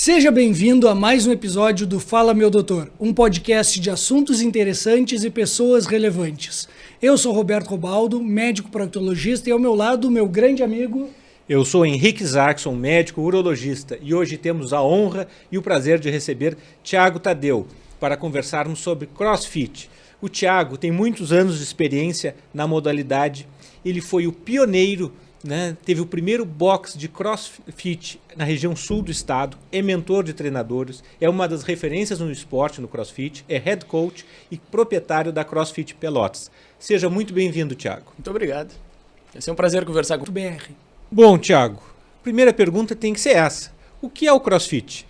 Seja bem-vindo a mais um episódio do Fala Meu Doutor, um podcast de assuntos interessantes e pessoas relevantes. Eu sou Roberto Robaldo, médico proctologista, e ao meu lado, meu grande amigo... Eu sou Henrique Zarkson, médico urologista, e hoje temos a honra e o prazer de receber Thiago Tadeu para conversarmos sobre CrossFit. O Thiago tem muitos anos de experiência na modalidade, ele foi o pioneiro, teve o primeiro box de CrossFit na região sul do estado, é mentor de treinadores, é uma das referências no esporte no CrossFit, é head coach e proprietário da CrossFit Pelotas. Seja muito bem-vindo, Thiago. Muito obrigado. Vai ser um prazer conversar com o BR. Bom, Thiago, primeira pergunta tem que ser essa. O que é o CrossFit?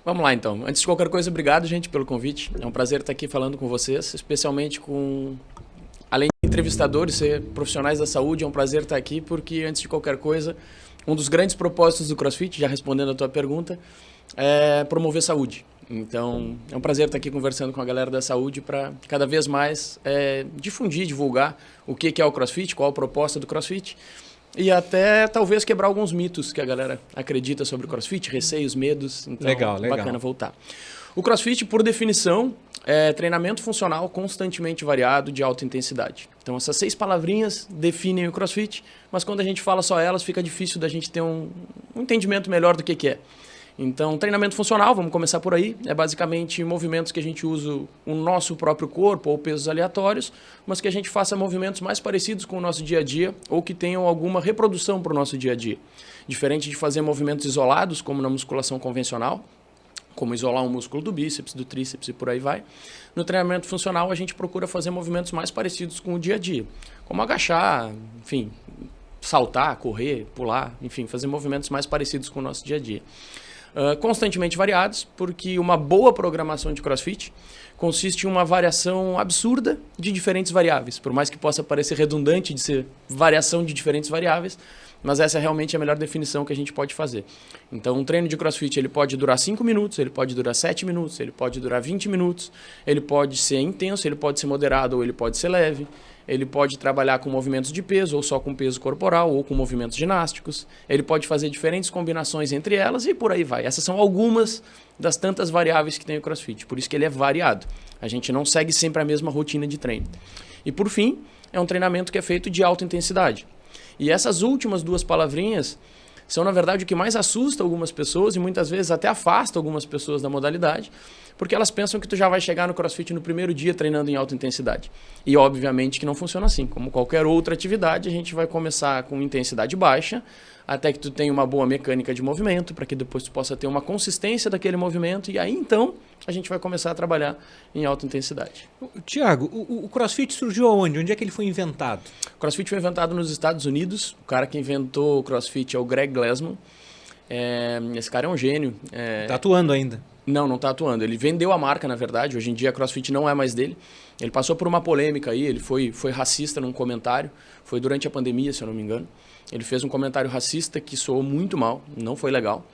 Vamos lá, então. Antes de qualquer coisa, obrigado, gente, pelo convite. É um prazer estar aqui falando com vocês, especialmente com... Além de entrevistadores, ser profissionais da saúde, é um prazer estar aqui, porque, antes de qualquer coisa, um dos grandes propósitos do CrossFit, já respondendo a tua pergunta, é promover saúde. Então, é um prazer estar aqui conversando com a galera da saúde para cada vez mais difundir, divulgar o que é o CrossFit, qual a proposta do CrossFit, e até talvez quebrar alguns mitos que a galera acredita sobre o CrossFit, receios, medos. Então, legal. Bacana voltar. O CrossFit, por definição, é treinamento funcional constantemente variado de alta intensidade. Então, essas 6 palavrinhas definem o CrossFit, mas quando a gente fala só elas, fica difícil da gente ter um entendimento melhor do que é. Então, treinamento funcional, vamos começar por aí, é basicamente movimentos que a gente usa o nosso próprio corpo ou pesos aleatórios, mas que a gente faça movimentos mais parecidos com o nosso dia a dia ou que tenham alguma reprodução para o nosso dia a dia. Diferente de fazer movimentos isolados, como na musculação convencional, como isolar um músculo do bíceps, do tríceps e por aí vai. No treinamento funcional, a gente procura fazer movimentos mais parecidos com o dia a dia, como agachar, enfim, saltar, correr, pular, enfim, fazer movimentos mais parecidos com o nosso dia a dia. Constantemente variados, porque uma boa programação de CrossFit consiste em uma variação absurda de diferentes variáveis, por mais que possa parecer redundante de ser variação de diferentes variáveis, mas essa é realmente a melhor definição que a gente pode fazer. Então, um treino de CrossFit ele pode durar 5 minutos, ele pode durar 7 minutos, ele pode durar 20 minutos, ele pode ser intenso, ele pode ser moderado ou ele pode ser leve. Ele pode trabalhar com movimentos de peso, ou só com peso corporal, ou com movimentos ginásticos. Ele pode fazer diferentes combinações entre elas e por aí vai. Essas são algumas das tantas variáveis que tem o CrossFit. Por isso que ele é variado. A gente não segue sempre a mesma rotina de treino. E por fim, é um treinamento que é feito de alta intensidade. E essas últimas 2 palavrinhas são, na verdade, o que mais assusta algumas pessoas e muitas vezes até afasta algumas pessoas da modalidade, porque elas pensam que tu já vai chegar no CrossFit no primeiro dia treinando em alta intensidade. E obviamente que não funciona assim. Como qualquer outra atividade, a gente vai começar com intensidade baixa, até que tu tenha uma boa mecânica de movimento, para que depois tu possa ter uma consistência daquele movimento, e aí então a gente vai começar a trabalhar em alta intensidade. Tiago, o CrossFit surgiu aonde? Onde é que ele foi inventado? O CrossFit foi inventado nos Estados Unidos. O cara que inventou o CrossFit é o Greg Glassman. Esse cara é um gênio. Tá atuando ainda? Não está atuando. Ele vendeu a marca, na verdade. Hoje em dia a CrossFit não é mais dele. Ele passou por uma polêmica aí, ele foi racista num comentário. Foi durante a pandemia, se eu não me engano. Ele fez um comentário racista que soou muito mal, não foi legal.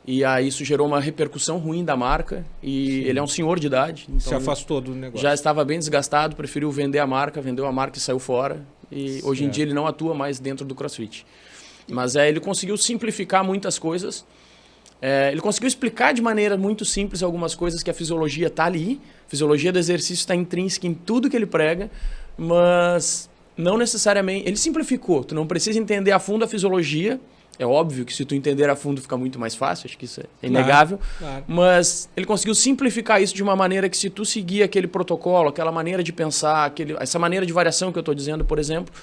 E aí isso gerou uma repercussão ruim da marca. E ele é um senhor de idade. Então se afastou do negócio. Já estava bem desgastado, preferiu vender a marca, vendeu a marca e saiu fora. E hoje em dia ele não atua mais dentro do CrossFit. Mas ele conseguiu simplificar muitas coisas. Ele conseguiu explicar de maneira muito simples algumas coisas que a fisiologia está ali. A fisiologia do exercício está intrínseca em tudo que ele prega, mas não necessariamente... Ele simplificou, tu não precisa entender a fundo a fisiologia. É óbvio que se tu entender a fundo fica muito mais fácil, acho que isso é inegável. Claro. Mas ele conseguiu simplificar isso de uma maneira que se tu seguir aquele protocolo, aquela maneira de pensar, essa maneira de variação que eu estou dizendo, por exemplo,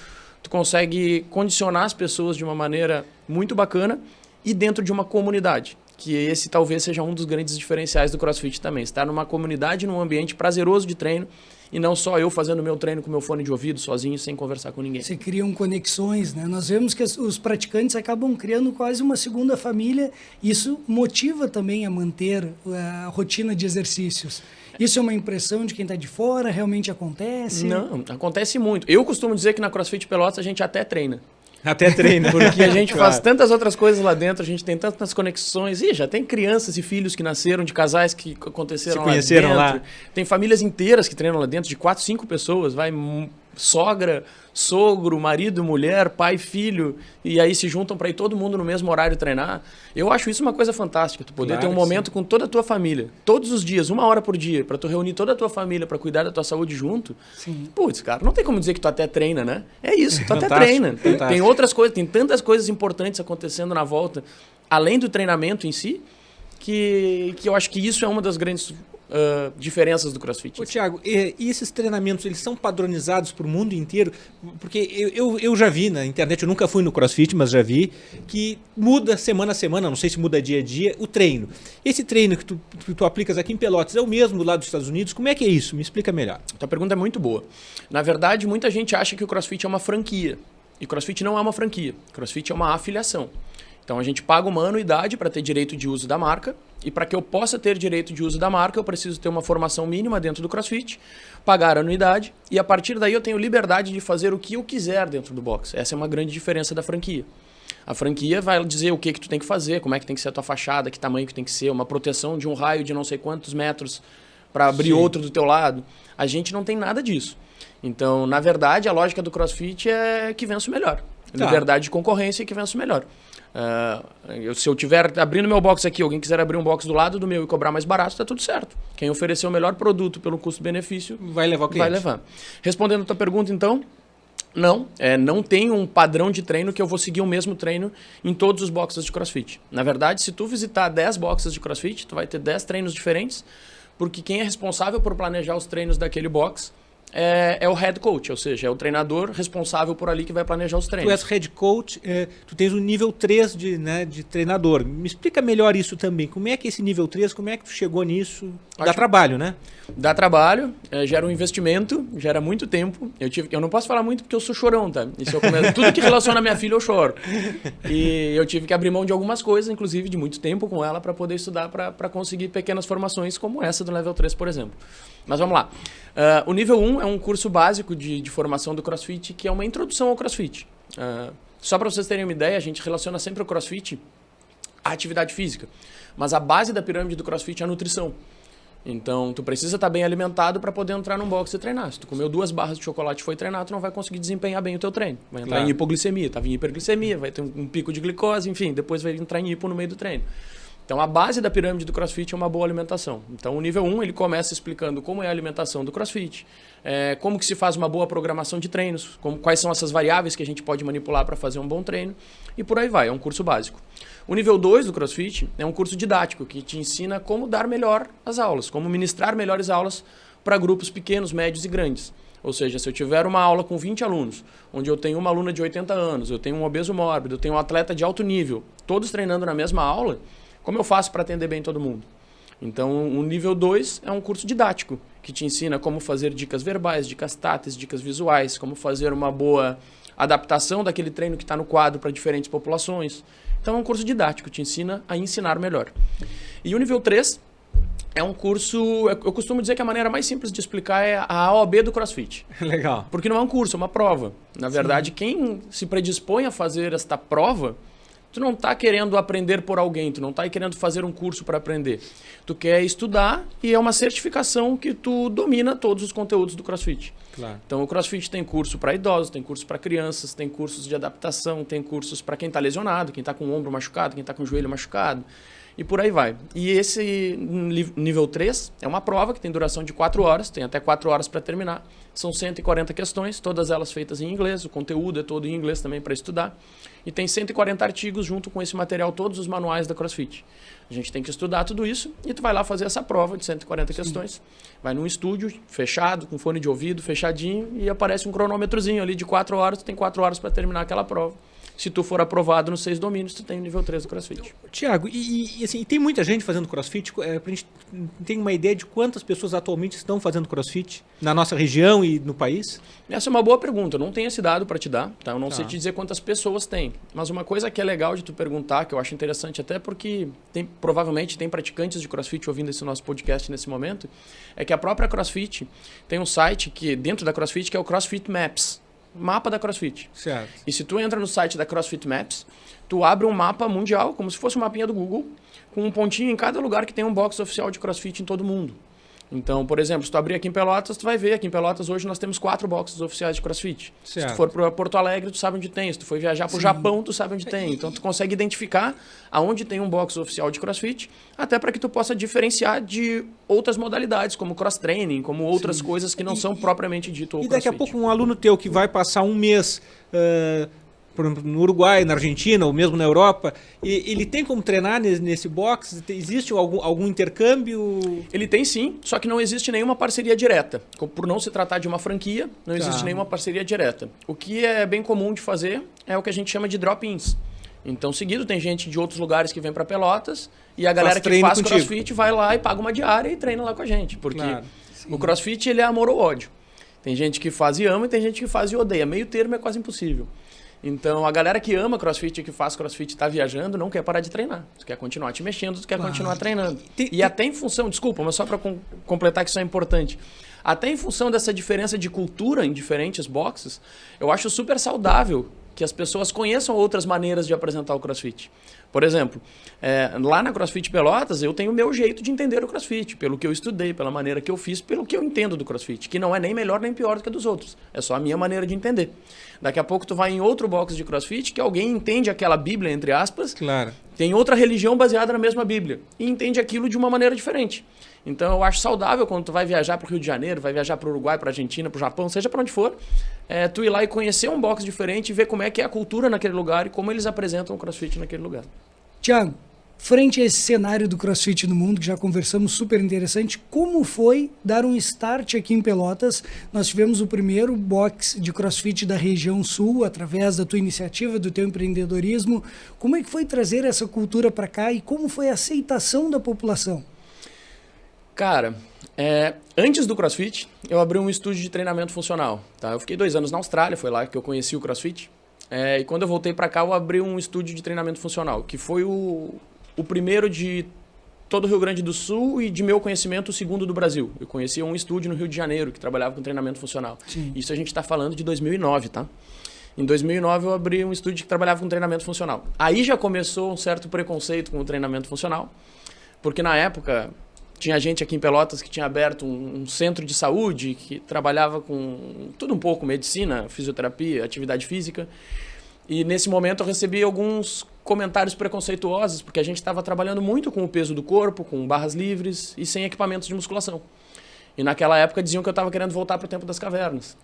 tu consegue condicionar as pessoas de uma maneira muito bacana e dentro de uma comunidade. Que esse talvez seja um dos grandes diferenciais do CrossFit também. Estar numa comunidade, num ambiente prazeroso de treino e não só eu fazendo meu treino com meu fone de ouvido, sozinho, sem conversar com ninguém. Se criam conexões, né? Nós vemos que os praticantes acabam criando quase uma segunda família. Isso motiva também a manter a rotina de exercícios. Isso é uma impressão de quem está de fora? Realmente acontece? Não, acontece muito. Eu costumo dizer que na CrossFit Pelotas a gente até treina. Até treina. Porque a gente faz tantas outras coisas lá dentro, a gente tem tantas conexões. E já tem crianças e filhos que nasceram de casais que aconteceram lá dentro. Lá. Tem famílias inteiras que treinam lá dentro, de 4, 5 pessoas. Vai sogra, sogro, marido, mulher, pai, filho, e aí se juntam para ir todo mundo no mesmo horário treinar. Eu acho isso uma coisa fantástica, tu poder ter um momento com toda a tua família, todos os dias, 1 hora por dia, para tu reunir toda a tua família para cuidar da tua saúde junto. Sim. Putz, cara, não tem como dizer que tu até treina, né? É isso, tu até Fantástico, treina. fantástico. Tem outras coisas, tem tantas coisas importantes acontecendo na volta, além do treinamento em si, que eu acho que isso é uma das grandes diferenças do CrossFit. Ô, Thiago, e esses treinamentos, eles são padronizados para o mundo inteiro? Porque eu já vi na internet, eu nunca fui no CrossFit, mas já vi, que muda semana a semana, não sei se muda dia a dia, o treino. Esse treino que tu aplicas aqui em Pelotas é o mesmo lá dos Estados Unidos? Como é que é isso? Me explica melhor. Tua pergunta é muito boa. Na verdade, muita gente acha que o CrossFit é uma franquia. E CrossFit não é uma franquia. CrossFit é uma afiliação. Então a gente paga uma anuidade para ter direito de uso da marca, e para que eu possa ter direito de uso da marca, eu preciso ter uma formação mínima dentro do CrossFit, pagar a anuidade, e a partir daí eu tenho liberdade de fazer o que eu quiser dentro do box. Essa é uma grande diferença da franquia. A franquia vai dizer o que tu tem que fazer, como é que tem que ser a tua fachada, que tamanho que tem que ser, uma proteção de um raio de não sei quantos metros para abrir outro do teu lado. A gente não tem nada disso. Então, na verdade, a lógica do CrossFit é que vença o melhor. Liberdade de concorrência e que vença o melhor. Se eu estiver abrindo meu box aqui, alguém quiser abrir um box do lado do meu e cobrar mais barato, está tudo certo. Quem oferecer o melhor produto pelo custo-benefício vai levar o cliente. Vai levar. Respondendo a tua pergunta, então, não tem um padrão de treino que eu vou seguir o mesmo treino em todos os boxes de CrossFit. Na verdade, se tu visitar 10 boxes de CrossFit, tu vai ter 10 treinos diferentes, porque quem é responsável por planejar os treinos daquele box é o head coach, ou seja, é o treinador responsável por ali que vai planejar os treinos. Tu és head coach, tu tens o nível 3 de treinador. Me explica melhor isso também. Como é que é esse nível 3, como é que tu chegou nisso? Dá trabalho, né? Dá trabalho, gera um investimento, gera muito tempo. Eu não posso falar muito porque eu sou chorão, tá? E se eu começo, tudo que relaciona a minha filha eu choro. E eu tive que abrir mão de algumas coisas, inclusive de muito tempo com ela, para poder estudar, para conseguir pequenas formações como essa do Level 3, por exemplo. Mas vamos lá. O nível 1 é um curso básico de formação do CrossFit, que é uma introdução ao CrossFit. Só para vocês terem uma ideia, a gente relaciona sempre o CrossFit à atividade física. Mas a base da pirâmide do CrossFit é a nutrição. Então, tu precisa estar bem alimentado para poder entrar num box e treinar. Se tu comeu 2 barras de chocolate e foi treinar, tu não vai conseguir desempenhar bem o teu treino. Vai entrar em hipoglicemia, estava em hiperglicemia, vai ter um pico de glicose, enfim, depois vai entrar em hipo no meio do treino. Então, a base da pirâmide do CrossFit é uma boa alimentação. Então, o nível 1, ele começa explicando como é a alimentação do CrossFit, como que se faz uma boa programação de treinos, quais são essas variáveis que a gente pode manipular para fazer um bom treino, e por aí vai, é um curso básico. O nível 2 do CrossFit é um curso didático, que te ensina como dar melhor as aulas, como ministrar melhores aulas para grupos pequenos, médios e grandes. Ou seja, se eu tiver uma aula com 20 alunos, onde eu tenho uma aluna de 80 anos, eu tenho um obeso mórbido, eu tenho um atleta de alto nível, todos treinando na mesma aula, como eu faço para atender bem todo mundo? Então, o nível 2 é um curso didático, que te ensina como fazer dicas verbais, dicas táteis, dicas visuais, como fazer uma boa adaptação daquele treino que está no quadro para diferentes populações. Então, é um curso didático, te ensina a ensinar melhor. E o nível 3 é um curso, eu costumo dizer que a maneira mais simples de explicar é a OAB do CrossFit. Legal. Porque não é um curso, é uma prova. Na verdade, quem se predispõe a fazer esta prova, tu não está querendo aprender por alguém, tu não está querendo fazer um curso para aprender. Tu quer estudar e é uma certificação que tu domina todos os conteúdos do CrossFit. Claro. Então o CrossFit tem curso para idosos, tem curso para crianças, tem cursos de adaptação, tem cursos para quem está lesionado, quem está com o ombro machucado, quem está com o joelho machucado. E por aí vai. E esse nível 3 é uma prova que tem duração de 4 horas, tem até 4 horas para terminar. São 140 questões, todas elas feitas em inglês, o conteúdo é todo em inglês também para estudar. E tem 140 artigos junto com esse material, todos os manuais da CrossFit. A gente tem que estudar tudo isso e tu vai lá fazer essa prova de 140 questões. Vai num estúdio fechado, com fone de ouvido, fechadinho, e aparece um cronômetrozinho ali de 4 horas, tu tem 4 horas para terminar aquela prova. Se tu for aprovado nos 6 domínios, tu tem o nível 3 do CrossFit. Tiago, assim, tem muita gente fazendo CrossFit? Pra gente ter uma ideia de quantas pessoas atualmente estão fazendo CrossFit na nossa região e no país? Essa é uma boa pergunta. Eu não tenho esse dado para te dar, tá? Eu não sei te dizer quantas pessoas tem. Mas uma coisa que é legal de tu perguntar, que eu acho interessante até porque provavelmente tem praticantes de CrossFit ouvindo esse nosso podcast nesse momento, é que a própria CrossFit tem um site que dentro da CrossFit que é o CrossFit Maps. Mapa da CrossFit. Certo. E se tu entra no site da CrossFit Maps, tu abre um mapa mundial, como se fosse um mapinha do Google, com um pontinho em cada lugar que tem um box oficial de CrossFit em todo mundo. Então, por exemplo, se tu abrir aqui em Pelotas, tu vai ver, aqui em Pelotas hoje nós temos 4 boxes oficiais de CrossFit. Certo. Se tu for para Porto Alegre, tu sabe onde tem. Se tu for viajar para o Japão, tu sabe onde tem. Então, tu consegue identificar aonde tem um box oficial de CrossFit, até para que tu possa diferenciar de outras modalidades, como cross-training, como outras coisas que não são propriamente dito o E daqui a CrossFit. pouco um aluno teu que vai passar um mês por exemplo, no Uruguai, na Argentina, ou mesmo na Europa, ele tem como treinar nesse box? Existe algum intercâmbio? Ele tem sim, só que não existe nenhuma parceria direta. Por não se tratar de uma franquia, não existe nenhuma parceria direta. O que é bem comum de fazer é o que a gente chama de drop-ins. Então, seguido, tem gente de outros lugares que vem para Pelotas e a galera que faz CrossFit vai lá e paga uma diária e treina lá com a gente. Porque o CrossFit ele é amor ou ódio. Tem gente que faz e ama e tem gente que faz e odeia. Meio termo é quase impossível. Então, a galera que ama CrossFit e que faz CrossFit e está viajando não quer parar de treinar. Tu quer continuar te mexendo, tu quer continuar treinando. E até em função, desculpa, mas só para completar que isso é importante. Até em função dessa diferença de cultura em diferentes boxes, eu acho super saudável que as pessoas conheçam outras maneiras de apresentar o CrossFit. Por exemplo, lá na CrossFit Pelotas, eu tenho o meu jeito de entender o CrossFit, pelo que eu estudei, pela maneira que eu fiz, pelo que eu entendo do CrossFit, que não é nem melhor nem pior do que a dos outros. É só a minha maneira de entender. Daqui a pouco tu vai em outro box de CrossFit que alguém entende aquela Bíblia, entre aspas, tem outra religião baseada na mesma Bíblia e entende aquilo de uma maneira diferente. Então eu acho saudável quando tu vai viajar para o Rio de Janeiro, vai viajar para o Uruguai, para a Argentina, para o Japão, seja para onde for, tu ir lá e conhecer um box diferente e ver como é que é a cultura naquele lugar e como eles apresentam o CrossFit naquele lugar. Tiago, frente a esse cenário do CrossFit no mundo, que já conversamos, super interessante, como foi dar um start aqui em Pelotas? Nós tivemos o primeiro box de CrossFit da região sul, através da tua iniciativa, do teu empreendedorismo. Como é que foi trazer essa cultura para cá e como foi a aceitação da população? Cara, antes do CrossFit, eu abri um estúdio de treinamento funcional. Tá? Eu fiquei 2 anos na Austrália, foi lá que eu conheci o CrossFit. E quando eu voltei para cá, eu abri um estúdio de treinamento funcional, que foi o primeiro de todo o Rio Grande do Sul e, de meu conhecimento, o segundo do Brasil. Eu conhecia um estúdio no Rio de Janeiro que trabalhava com treinamento funcional. Sim. Isso a gente está falando de 2009, tá? Em 2009 eu abri um estúdio que trabalhava com treinamento funcional. Aí já começou um certo preconceito com o treinamento funcional, porque na época tinha gente aqui em Pelotas que tinha aberto um centro de saúde, que trabalhava com tudo um pouco, medicina, fisioterapia, atividade física. E nesse momento eu recebi alguns comentários preconceituosos, porque a gente estava trabalhando muito com o peso do corpo, com barras livres e sem equipamentos de musculação. E naquela época diziam que eu estava querendo voltar para o tempo das cavernas.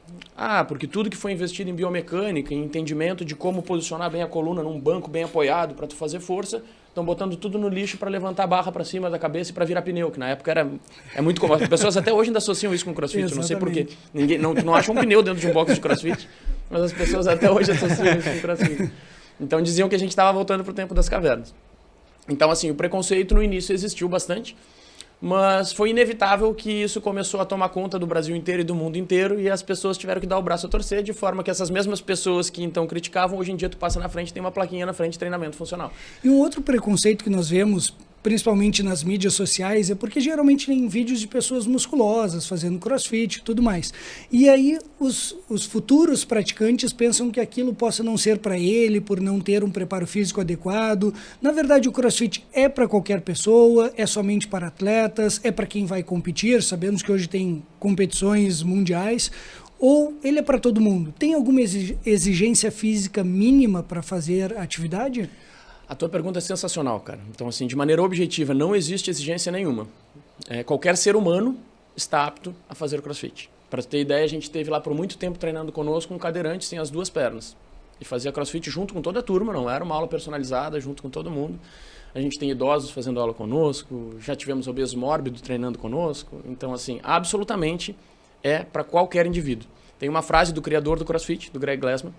Porque tudo que foi investido em biomecânica, em entendimento de como posicionar bem a coluna num banco bem apoiado para tu fazer força, estão botando tudo no lixo para levantar a barra para cima da cabeça e para virar pneu, que na época é muito comum. As pessoas até hoje ainda associam isso com CrossFit, não sei porquê. Não acha um pneu dentro de um box de CrossFit, mas as pessoas até hoje associam isso com CrossFit. Então diziam que a gente estava voltando para o tempo das cavernas. Então assim, o preconceito no início existiu bastante, mas foi inevitável que isso começou a tomar conta do Brasil inteiro e do mundo inteiro e as pessoas tiveram que dar o braço a torcer, de forma que essas mesmas pessoas que então criticavam, hoje em dia tu passa na frente, tem uma plaquinha na frente de treinamento funcional. E um outro preconceito que nós vemos, principalmente nas mídias sociais, é porque geralmente tem vídeos de pessoas musculosas fazendo CrossFit e tudo mais. E aí os futuros praticantes pensam que aquilo possa não ser para ele, por não ter um preparo físico adequado. Na verdade, o CrossFit é para qualquer pessoa, é somente para atletas, é para quem vai competir. Sabemos que hoje tem competições mundiais. Ou ele é para todo mundo? Tem alguma exigência física mínima para fazer atividade? A tua pergunta é sensacional, cara. Então, assim, de maneira objetiva, não existe exigência nenhuma. Qualquer ser humano está apto a fazer CrossFit. Para ter ideia, a gente esteve lá por muito tempo treinando conosco um cadeirante sem as 2 pernas. E fazia CrossFit junto com toda a turma, não era uma aula personalizada, junto com todo mundo. A gente tem idosos fazendo aula conosco, já tivemos obeso mórbido treinando conosco. Então, assim, absolutamente é para qualquer indivíduo. Tem uma frase do criador do CrossFit, do Greg Glassman,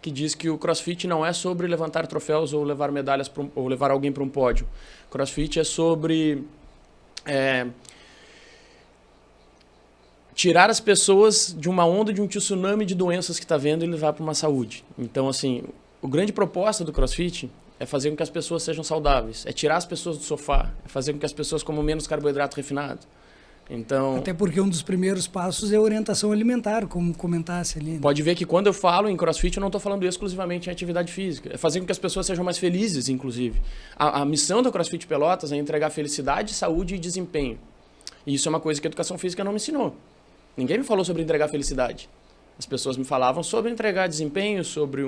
que diz que o CrossFit não é sobre levantar troféus ou levar medalhas ou levar alguém para um pódio. CrossFit é sobre tirar as pessoas de uma onda, de um tsunami de doenças que está vendo e levar para uma saúde. Então, assim, o grande propósito do CrossFit é fazer com que as pessoas sejam saudáveis, é tirar as pessoas do sofá, é fazer com que as pessoas comam menos carboidrato refinado. Então, até porque um dos primeiros passos é a orientação alimentar, como comentasse ali. Né? Pode ver que quando eu falo em CrossFit, eu não estou falando exclusivamente em atividade física. É fazer com que as pessoas sejam mais felizes, inclusive. A missão do CrossFit Pelotas é entregar felicidade, saúde e desempenho. E isso é uma coisa que a educação física não me ensinou. Ninguém me falou sobre entregar felicidade. As pessoas me falavam sobre entregar desempenho, sobre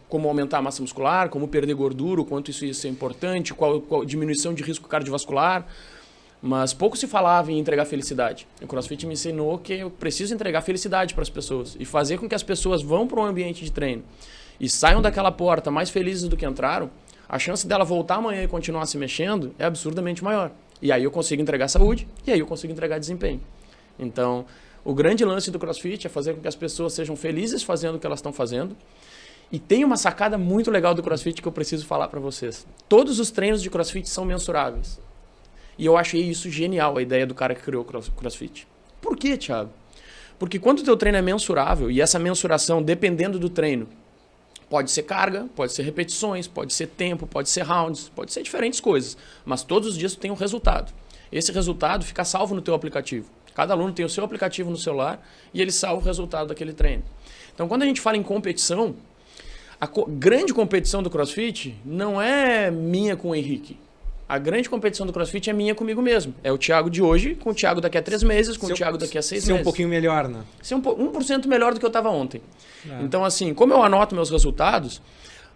como aumentar a massa muscular, como perder gordura, o quanto isso é importante, qual diminuição de risco cardiovascular. Mas pouco se falava em entregar felicidade. O CrossFit me ensinou que eu preciso entregar felicidade para as pessoas e fazer com que as pessoas vão para um ambiente de treino e saiam daquela porta mais felizes do que entraram. A chance dela voltar amanhã e continuar se mexendo é absurdamente maior. E aí eu consigo entregar saúde e aí eu consigo entregar desempenho. Então, o grande lance do CrossFit é fazer com que as pessoas sejam felizes fazendo o que elas estão fazendo. E tem uma sacada muito legal do CrossFit que eu preciso falar para vocês. Todos os treinos de CrossFit são mensuráveis. E eu achei isso genial, a ideia do cara que criou o CrossFit. Por quê, Thiago? Porque quando o teu treino é mensurável, e essa mensuração, dependendo do treino, pode ser carga, pode ser repetições, pode ser tempo, pode ser rounds, pode ser diferentes coisas. Mas todos os dias tu tem um resultado. Esse resultado fica salvo no teu aplicativo. Cada aluno tem o seu aplicativo no celular e ele salva o resultado daquele treino. Então, quando a gente fala em competição, a grande competição do CrossFit não é minha com o Henrique. A grande competição do CrossFit é minha comigo mesmo. É o Thiago de hoje com o Thiago daqui a 3 meses, com o Thiago daqui a 6 meses. Ser um pouquinho melhor, né? Ser 1% melhor do que eu estava ontem. Então, assim, como eu anoto meus resultados,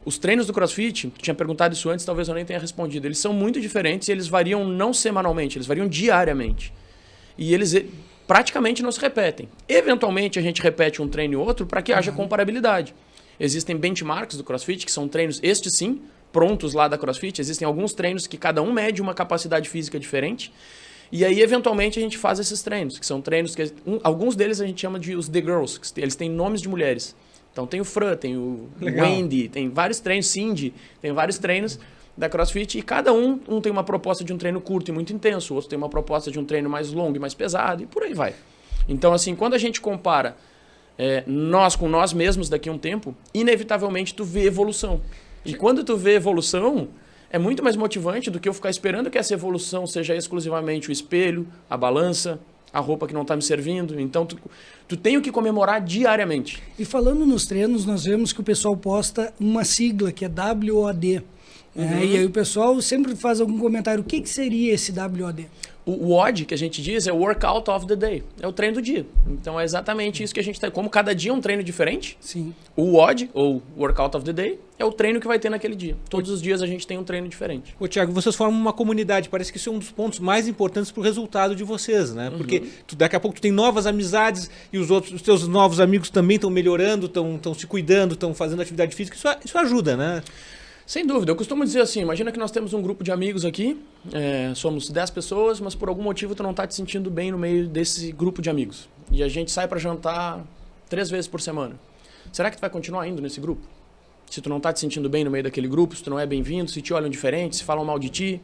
os treinos do CrossFit, tu tinha perguntado isso antes, talvez eu nem tenha respondido, eles são muito diferentes e eles variam não semanalmente, eles variam diariamente. E eles praticamente não se repetem. Eventualmente, a gente repete um treino e outro para que haja comparabilidade. Existem benchmarks do CrossFit, que são treinos, estes sim, prontos lá da CrossFit. Existem alguns treinos que cada um mede uma capacidade física diferente. E aí, eventualmente, a gente faz esses treinos, que são treinos que... alguns deles a gente chama de os The Girls, que eles têm nomes de mulheres. Então, tem o Fran, tem o Wendy, tem vários treinos, Cindy, tem vários treinos da CrossFit. E cada um tem uma proposta de um treino curto e muito intenso, o outro tem uma proposta de um treino mais longo e mais pesado, e por aí vai. Então, assim, quando a gente compara nós com nós mesmos daqui a um tempo, inevitavelmente tu vê evolução. E quando tu vê evolução, é muito mais motivante do que eu ficar esperando que essa evolução seja exclusivamente o espelho, a balança, a roupa que não está me servindo. Então, tu tem o que comemorar diariamente. E falando nos treinos, nós vemos que o pessoal posta uma sigla, que é WOD. E aí o pessoal sempre faz algum comentário. O que seria esse WOD? O WOD, que a gente diz, é o Workout of the Day. É o treino do dia. Então, é exatamente isso que a gente tem. Como cada dia é um treino diferente, sim, o WOD, ou Workout of the Day, é o treino que vai ter naquele dia. Todos os dias a gente tem um treino diferente. Ô, Thiago, vocês formam uma comunidade. Parece que isso é um dos pontos mais importantes para o resultado de vocês, né? Porque daqui a pouco tu tem novas amizades e os teus novos amigos também estão melhorando, estão se cuidando, estão fazendo atividade física. Isso ajuda, né? Sem dúvida. Eu costumo dizer assim, imagina que nós temos um grupo de amigos aqui, somos 10 pessoas, mas por algum motivo tu não está te sentindo bem no meio desse grupo de amigos. E a gente sai para jantar 3 vezes por semana. Será que tu vai continuar indo nesse grupo? Se tu não está te sentindo bem no meio daquele grupo, se tu não é bem-vindo, se te olham diferente, se falam mal de ti.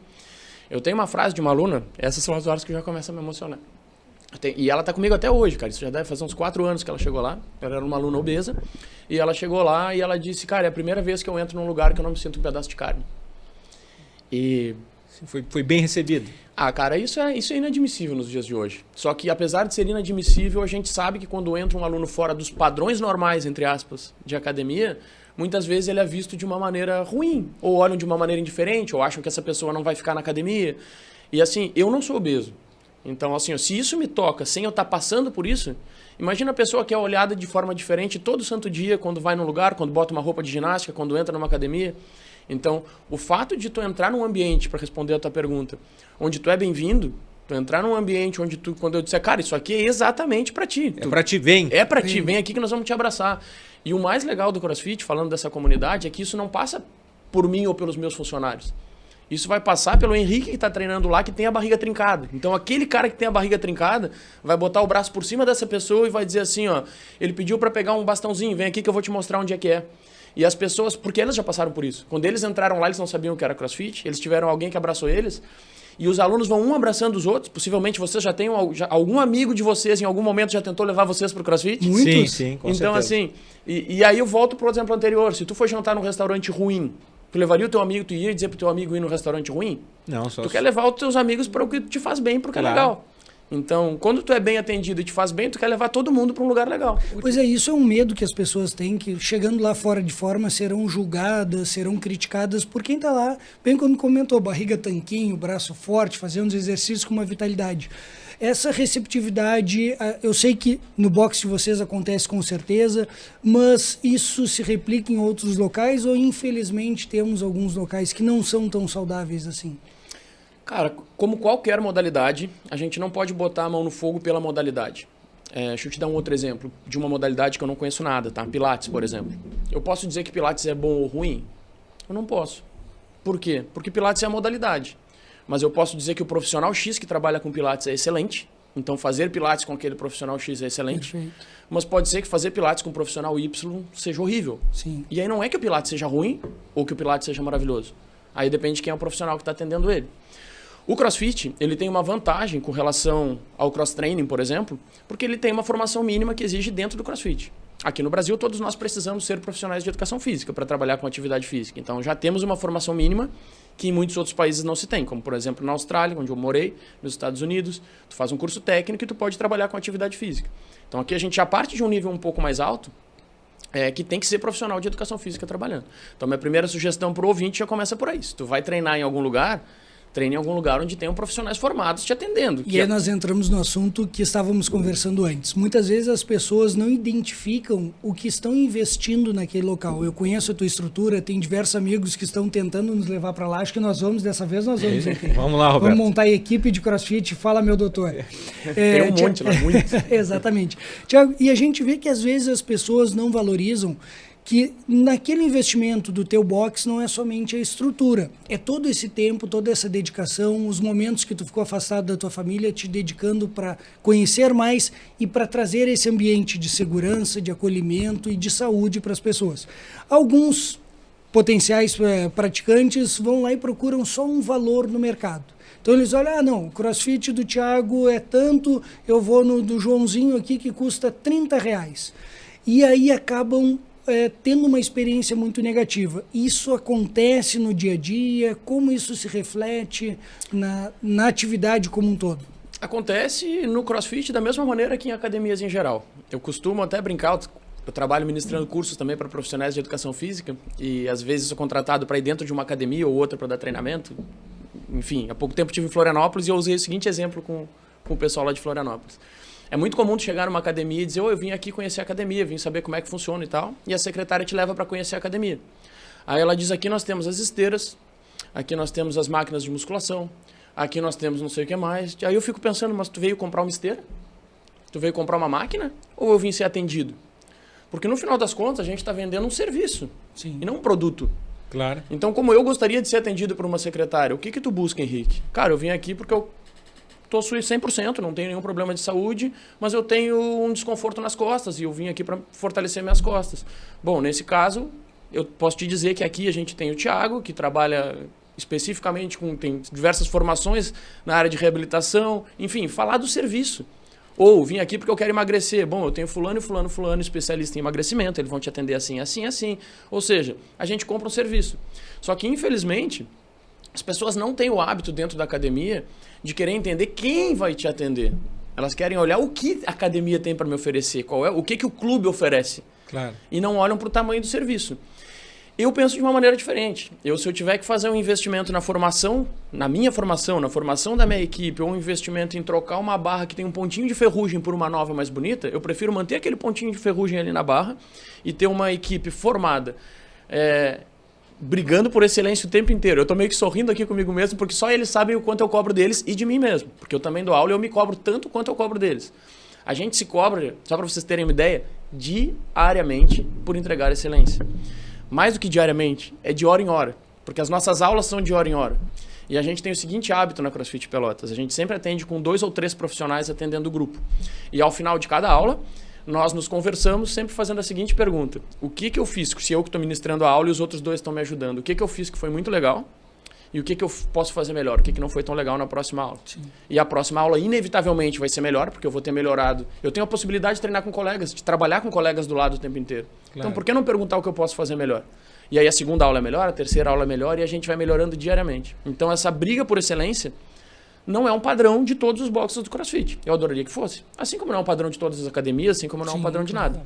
Eu tenho uma frase de uma aluna, essas são as horas que eu já começo a me emocionar. E ela tá comigo até hoje, cara. Isso já deve fazer uns 4 anos que ela chegou lá. Ela era uma aluna obesa. E ela chegou lá e ela disse, cara, é a primeira vez que eu entro num lugar que eu não me sinto um pedaço de carne. E... Foi bem recebido. Ah, cara, isso é inadmissível nos dias de hoje. Só que, apesar de ser inadmissível, a gente sabe que quando entra um aluno fora dos padrões normais, entre aspas, de academia, muitas vezes ele é visto de uma maneira ruim. Ou olham de uma maneira indiferente, ou acham que essa pessoa não vai ficar na academia. E assim, eu não sou obeso. Então, assim, se isso me toca sem eu estar passando por isso, imagina a pessoa que é olhada de forma diferente todo santo dia, quando vai num lugar, quando bota uma roupa de ginástica, quando entra numa academia. Então, o fato de tu entrar num ambiente, para responder a tua pergunta, onde tu é bem-vindo, tu entrar num ambiente onde tu, quando eu disser, cara, isso aqui é exatamente para ti. É para ti, vem. É para ti, vem aqui que nós vamos te abraçar. E o mais legal do CrossFit, falando dessa comunidade, é que isso não passa por mim ou pelos meus funcionários. Isso vai passar pelo Henrique que está treinando lá, que tem a barriga trincada. Então, aquele cara que tem a barriga trincada vai botar o braço por cima dessa pessoa e vai dizer assim, ó, ele pediu para pegar um bastãozinho, vem aqui que eu vou te mostrar onde é que é. E as pessoas, porque elas já passaram por isso. Quando eles entraram lá, eles não sabiam o que era CrossFit, eles tiveram alguém que abraçou eles, e os alunos vão um abraçando os outros. Possivelmente vocês já tenham, algum amigo de vocês em algum momento já tentou levar vocês para o CrossFit? Muitos. Sim, com então, certeza. assim, e aí eu volto pro exemplo anterior. Se tu for jantar num restaurante ruim, tu levaria o teu amigo, tu ia dizer pro teu amigo ir num restaurante ruim? Não, só Tu quer levar os teus amigos para o que te faz bem, porque é legal. Então, quando tu é bem atendido e te faz bem, tu quer levar todo mundo para um lugar legal. Pois é, isso é um medo que as pessoas têm, que chegando lá fora de forma serão julgadas, serão criticadas por quem está lá, bem como comentou, barriga tanquinho, braço forte, fazendo os exercícios com uma vitalidade. Essa receptividade, eu sei que no boxe de vocês acontece com certeza, mas isso se replica em outros locais ou infelizmente temos alguns locais que não são tão saudáveis assim? Cara, como qualquer modalidade, a gente não pode botar a mão no fogo pela modalidade. Deixa eu te dar um outro exemplo de uma modalidade que eu não conheço nada, tá? Pilates, por exemplo. Eu posso dizer que Pilates é bom ou ruim? Eu não posso. Por quê? Porque Pilates é a modalidade. Mas eu posso dizer que o profissional X que trabalha com Pilates é excelente. Então fazer Pilates com aquele profissional X é excelente. Perfeito. Mas pode ser que fazer Pilates com o profissional Y seja horrível. Sim. E aí não é que o Pilates seja ruim ou que o Pilates seja maravilhoso. Aí depende de quem é o profissional que está atendendo ele. O CrossFit, ele tem uma vantagem com relação ao cross-training, por exemplo, porque ele tem uma formação mínima que exige dentro do CrossFit. Aqui no Brasil, todos nós precisamos ser profissionais de educação física para trabalhar com atividade física. Então, já temos uma formação mínima que em muitos outros países não se tem, como, por exemplo, na Austrália, onde eu morei, nos Estados Unidos. Tu faz um curso técnico e tu pode trabalhar com atividade física. Então, aqui a gente já parte de um nível um pouco mais alto, que tem que ser profissional de educação física trabalhando. Então, minha primeira sugestão para o ouvinte já começa por aí. Se tu vai treinar em algum lugar, treine em algum lugar onde tenham profissionais formados te atendendo. E aí nós entramos no assunto que estávamos conversando antes. Muitas vezes as pessoas não identificam o que estão investindo naquele local. Eu conheço a tua estrutura, tem diversos amigos que estão tentando nos levar para lá. Acho que nós vamos, dessa vez nós vamos. Vamos lá, Roberto. Vamos montar a equipe de CrossFit. Fala, meu doutor. Tem um monte lá, muito. Exatamente. Tiago, e a gente vê que às vezes as pessoas não valorizam que naquele investimento do teu box não é somente a estrutura, é todo esse tempo, toda essa dedicação, os momentos que tu ficou afastado da tua família, te dedicando para conhecer mais e para trazer esse ambiente de segurança, de acolhimento e de saúde para as pessoas. Alguns potenciais praticantes vão lá e procuram só um valor no mercado. Então eles olham, não, o CrossFit do Thiago é tanto, eu vou no do Joãozinho aqui que custa R$30. E aí acabam tendo uma experiência muito negativa. Isso acontece no dia a dia? Como isso se reflete na atividade como um todo? Acontece no CrossFit da mesma maneira que em academias em geral. Eu costumo até brincar, eu trabalho ministrando cursos também para profissionais de educação física e às vezes sou contratado para ir dentro de uma academia ou outra para dar treinamento. Enfim, há pouco tempo estive em Florianópolis e eu usei o seguinte exemplo com o pessoal lá de Florianópolis. É muito comum tu chegar numa academia e dizer, eu vim aqui conhecer a academia, vim saber como é que funciona e tal, e a secretária te leva para conhecer a academia. Aí ela diz, aqui nós temos as esteiras, aqui nós temos as máquinas de musculação, aqui nós temos não sei o que mais. Aí eu fico pensando, mas tu veio comprar uma esteira? Tu veio comprar uma máquina? Ou eu vim ser atendido? Porque no final das contas a gente está vendendo um serviço, Sim. E não um produto. Claro. Então, como eu gostaria de ser atendido por uma secretária, o que tu busca, Henrique? Cara, eu vim aqui porque eu possuo 100%, não tenho nenhum problema de saúde, mas eu tenho um desconforto nas costas e eu vim aqui para fortalecer minhas costas. Bom, nesse caso, eu posso te dizer que aqui a gente tem o Thiago, que trabalha especificamente tem diversas formações na área de reabilitação, enfim, falar do serviço. Ou vim aqui porque eu quero emagrecer. Bom, eu tenho fulano, especialista em emagrecimento, eles vão te atender assim, assim, assim. Ou seja, a gente compra um serviço. Só que, infelizmente, as pessoas não têm o hábito dentro da academia de querer entender quem vai te atender. Elas querem olhar o que a academia tem para me oferecer, o que o clube oferece. Claro. E não olham para o tamanho do serviço. Eu penso de uma maneira diferente. Se eu tiver que fazer um investimento na formação, na minha formação, na formação da minha equipe, ou um investimento em trocar uma barra que tem um pontinho de ferrugem por uma nova mais bonita, eu prefiro manter aquele pontinho de ferrugem ali na barra e ter uma equipe formada, brigando por excelência o tempo inteiro. Eu tô meio que sorrindo aqui comigo mesmo, porque só eles sabem o quanto eu cobro deles e de mim mesmo. Porque eu também dou aula e eu me cobro tanto quanto eu cobro deles. A gente se cobra, só para vocês terem uma ideia, diariamente por entregar excelência. Mais do que diariamente, é de hora em hora. Porque as nossas aulas são de hora em hora. E a gente tem o seguinte hábito na CrossFit Pelotas. A gente sempre atende com 2 ou 3 profissionais atendendo o grupo. E ao final de cada aula, nós nos conversamos sempre fazendo a seguinte pergunta. O que eu fiz, se eu que estou ministrando a aula e os outros 2 estão me ajudando, o que eu fiz que foi muito legal e o que eu posso fazer melhor, o que não foi tão legal na próxima aula. Sim. E a próxima aula inevitavelmente vai ser melhor, porque eu vou ter melhorado. Eu tenho a possibilidade de treinar com colegas, de trabalhar com colegas do lado o tempo inteiro. Claro. Então por que não perguntar o que eu posso fazer melhor? E aí a segunda aula é melhor, a terceira aula é melhor e a gente vai melhorando diariamente. Então essa briga por excelência não é um padrão de todos os boxes do CrossFit. Eu adoraria que fosse. Assim como não é um padrão de todas as academias, assim como não é um padrão de nada.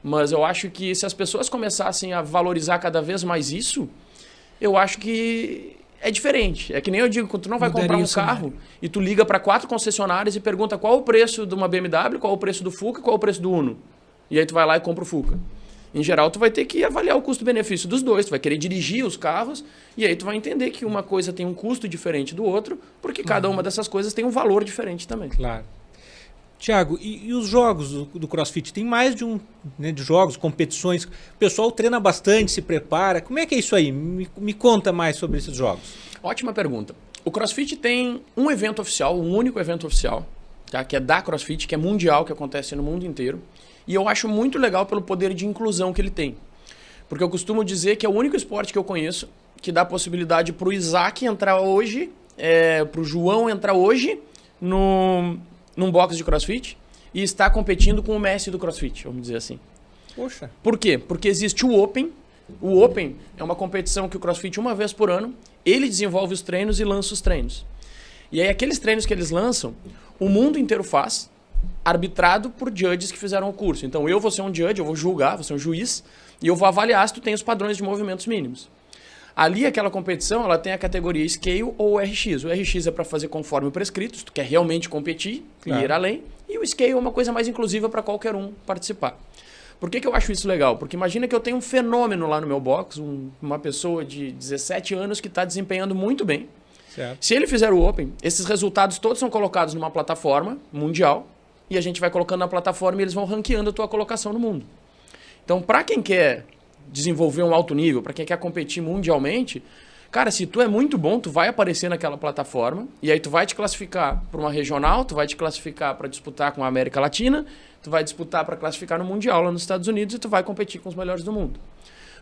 Mas eu acho que se as pessoas começassem a valorizar cada vez mais isso, eu acho que é diferente. É que nem eu digo, quando tu não vai comprar um carro e tu liga para 4 concessionárias e pergunta qual o preço de uma BMW, qual o preço do Fuca, qual o preço do Uno. E aí tu vai lá e compra o Fuca. Em geral, tu vai ter que avaliar o custo-benefício dos dois, tu vai querer dirigir os carros, e aí tu vai entender que uma coisa tem um custo diferente do outro, porque cada uma dessas coisas tem um valor diferente também. Claro. Tiago, e os jogos do CrossFit? Tem mais de de jogos, competições, o pessoal treina bastante, se prepara. Como é que é isso aí? Me conta mais sobre esses jogos. Ótima pergunta. O CrossFit tem um evento oficial, um único evento oficial, tá? Que é da CrossFit, que é mundial, que acontece no mundo inteiro. E eu acho muito legal pelo poder de inclusão que ele tem. Porque eu costumo dizer que é o único esporte que eu conheço que dá a possibilidade para o Isaac entrar hoje, para o João entrar hoje num box de CrossFit e estar competindo com o Messi do CrossFit, vamos dizer assim. Poxa. Por quê? Porque existe o Open. O Open é uma competição que o CrossFit, uma vez por ano, ele desenvolve os treinos e lança os treinos. E aí aqueles treinos que eles lançam, o mundo inteiro faz, arbitrado por judges que fizeram o curso. Então eu vou ser um judge, eu vou julgar, vou ser um juiz, e eu vou avaliar se tu tem os padrões de movimentos mínimos. Ali, aquela competição, ela tem a categoria Scale ou RX. O RX é para fazer conforme o prescrito, se tu quer realmente competir e ir além. E o Scale é uma coisa mais inclusiva para qualquer um participar. Por que eu acho isso legal? Porque imagina que eu tenho um fenômeno lá no meu box, uma pessoa de 17 anos que está desempenhando muito bem. Certo. Se ele fizer o Open, esses resultados todos são colocados numa plataforma mundial, e a gente vai colocando na plataforma e eles vão ranqueando a tua colocação no mundo. Então, para quem quer desenvolver um alto nível, para quem quer competir mundialmente, cara, se tu é muito bom, tu vai aparecer naquela plataforma e aí tu vai te classificar para uma regional, tu vai te classificar para disputar com a América Latina, tu vai disputar para classificar no Mundial lá nos Estados Unidos e tu vai competir com os melhores do mundo.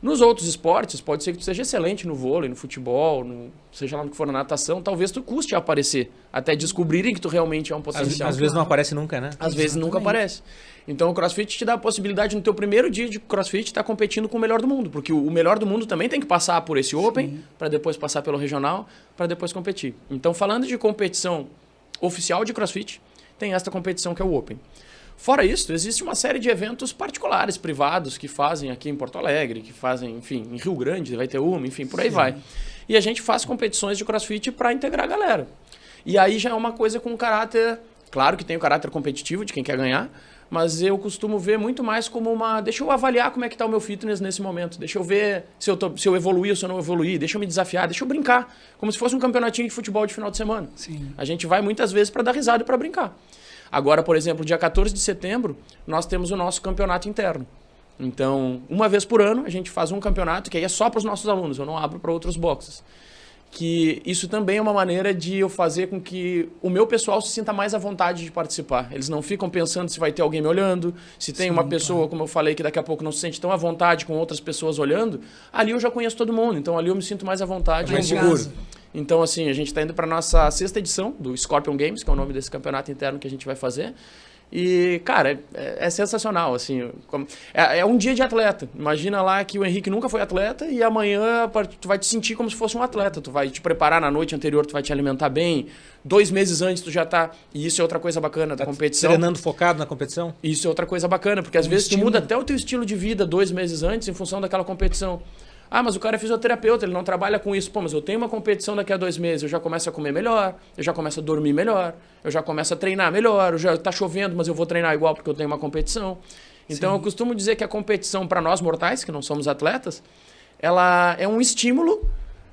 Nos outros esportes, pode ser que tu seja excelente no vôlei, no futebol, seja lá no que for na natação, talvez tu custe a aparecer, até descobrirem que tu realmente é um potencial. Às vezes não aparece nunca, né? Às vezes nunca aparece. Então o CrossFit te dá a possibilidade, no teu primeiro dia de CrossFit, estar competindo com o melhor do mundo, porque o melhor do mundo também tem que passar por esse Open, para depois passar pelo regional, para depois competir. Então, falando de competição oficial de CrossFit, tem esta competição que é o Open. Fora isso, existe uma série de eventos particulares, privados, que fazem aqui em Porto Alegre, que fazem, enfim, em Rio Grande, vai ter uma, enfim, por aí vai. E a gente faz competições de CrossFit para integrar a galera. E aí já é uma coisa com caráter, claro que tem o caráter competitivo de quem quer ganhar, mas eu costumo ver muito mais como deixa eu avaliar como é que está o meu fitness nesse momento, deixa eu ver se eu evoluí ou se eu não evoluí, deixa eu me desafiar, deixa eu brincar, como se fosse um campeonatinho de futebol de final de semana. Sim. A gente vai muitas vezes para dar risada e para brincar. Agora, por exemplo, dia 14 de setembro, nós temos o nosso campeonato interno. Então, uma vez por ano, a gente faz um campeonato que aí é só para os nossos alunos, eu não abro para outros boxes. Que isso também é uma maneira de eu fazer com que o meu pessoal se sinta mais à vontade de participar. Eles não ficam pensando se vai ter alguém me olhando, se tem uma pessoa, como eu falei, que daqui a pouco não se sente tão à vontade com outras pessoas olhando. Ali eu já conheço todo mundo, então ali eu me sinto mais à vontade. Mais seguro. Então, assim, a gente está indo para a nossa 6ª edição do Scorpion Games, que é o nome desse campeonato interno que a gente vai fazer. E, cara, é sensacional, assim. É um dia de atleta. Imagina lá que o Henrique nunca foi atleta e amanhã tu vai te sentir como se fosse um atleta. Tu vai te preparar na noite anterior, tu vai te alimentar bem. 2 meses antes tu já tá... E isso é outra coisa bacana da competição. Treinando focado na competição? Isso é outra coisa bacana, porque às vezes tu muda até o teu estilo de vida 2 meses antes em função daquela competição. Ah, mas o cara é fisioterapeuta, ele não trabalha com isso. Pô, mas eu tenho uma competição daqui a 2 meses, eu já começo a comer melhor, eu já começo a dormir melhor, eu já começo a treinar melhor, tá chovendo, mas eu vou treinar igual porque eu tenho uma competição. Então, eu costumo dizer que a competição para nós mortais, que não somos atletas, ela é um estímulo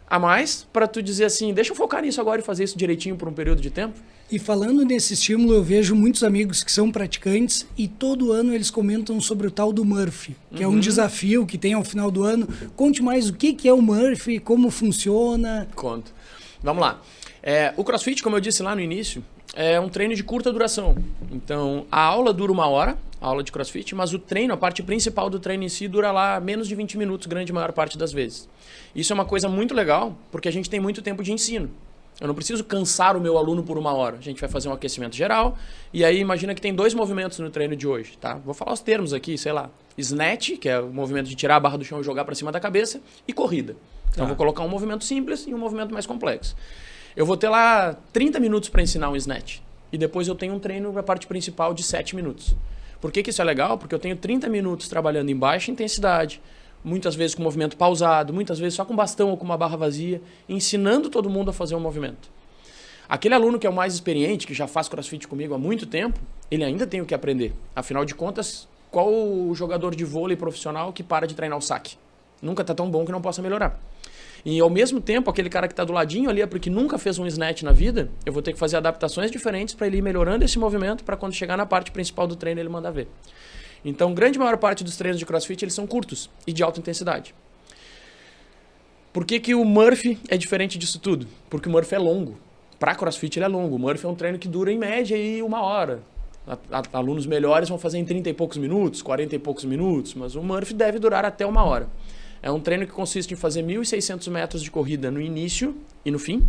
a mais para tu dizer assim, deixa eu focar nisso agora e fazer isso direitinho por um período de tempo. E falando nesse estímulo, eu vejo muitos amigos que são praticantes e todo ano eles comentam sobre o tal do Murphy, que é um desafio que tem ao final do ano. Conte mais o que é o Murphy, como funciona. Conto. Vamos lá. O CrossFit, como eu disse lá no início, é um treino de curta duração. Então, a aula dura 1 hora, a aula de CrossFit, mas o treino, a parte principal do treino em si, dura lá menos de 20 minutos, grande maior parte das vezes. Isso é uma coisa muito legal, porque a gente tem muito tempo de ensino. Eu não preciso cansar o meu aluno por 1 hora. A gente vai fazer um aquecimento geral. E aí imagina que tem 2 movimentos no treino de hoje, tá? Vou falar os termos aqui, sei lá. Snatch, que é o movimento de tirar a barra do chão e jogar para cima da cabeça. E corrida. Então vou colocar um movimento simples e um movimento mais complexo. Eu vou ter lá 30 minutos para ensinar um snatch. E depois eu tenho um treino na parte principal de 7 minutos. Por que isso é legal? Porque eu tenho 30 minutos trabalhando em baixa intensidade, muitas vezes com movimento pausado, muitas vezes só com bastão ou com uma barra vazia, ensinando todo mundo a fazer um movimento. Aquele aluno que é o mais experiente, que já faz CrossFit comigo há muito tempo, ele ainda tem o que aprender. Afinal de contas, qual o jogador de vôlei profissional que para de treinar o saque? Nunca está tão bom que não possa melhorar. E ao mesmo tempo, aquele cara que está do ladinho ali, é porque nunca fez um snatch na vida, eu vou ter que fazer adaptações diferentes para ele ir melhorando esse movimento, para quando chegar na parte principal do treino ele mandar ver. Então, grande maior parte dos treinos de CrossFit eles são curtos e de alta intensidade. Por que o Murphy é diferente disso tudo? Porque o Murphy é longo. Para CrossFit ele é longo. O Murphy é um treino que dura em média aí 1 hora. Alunos melhores vão fazer em 30 e poucos minutos, 40 e poucos minutos, mas o Murphy deve durar até 1 hora. É um treino que consiste em fazer 1.600 metros de corrida no início e no fim.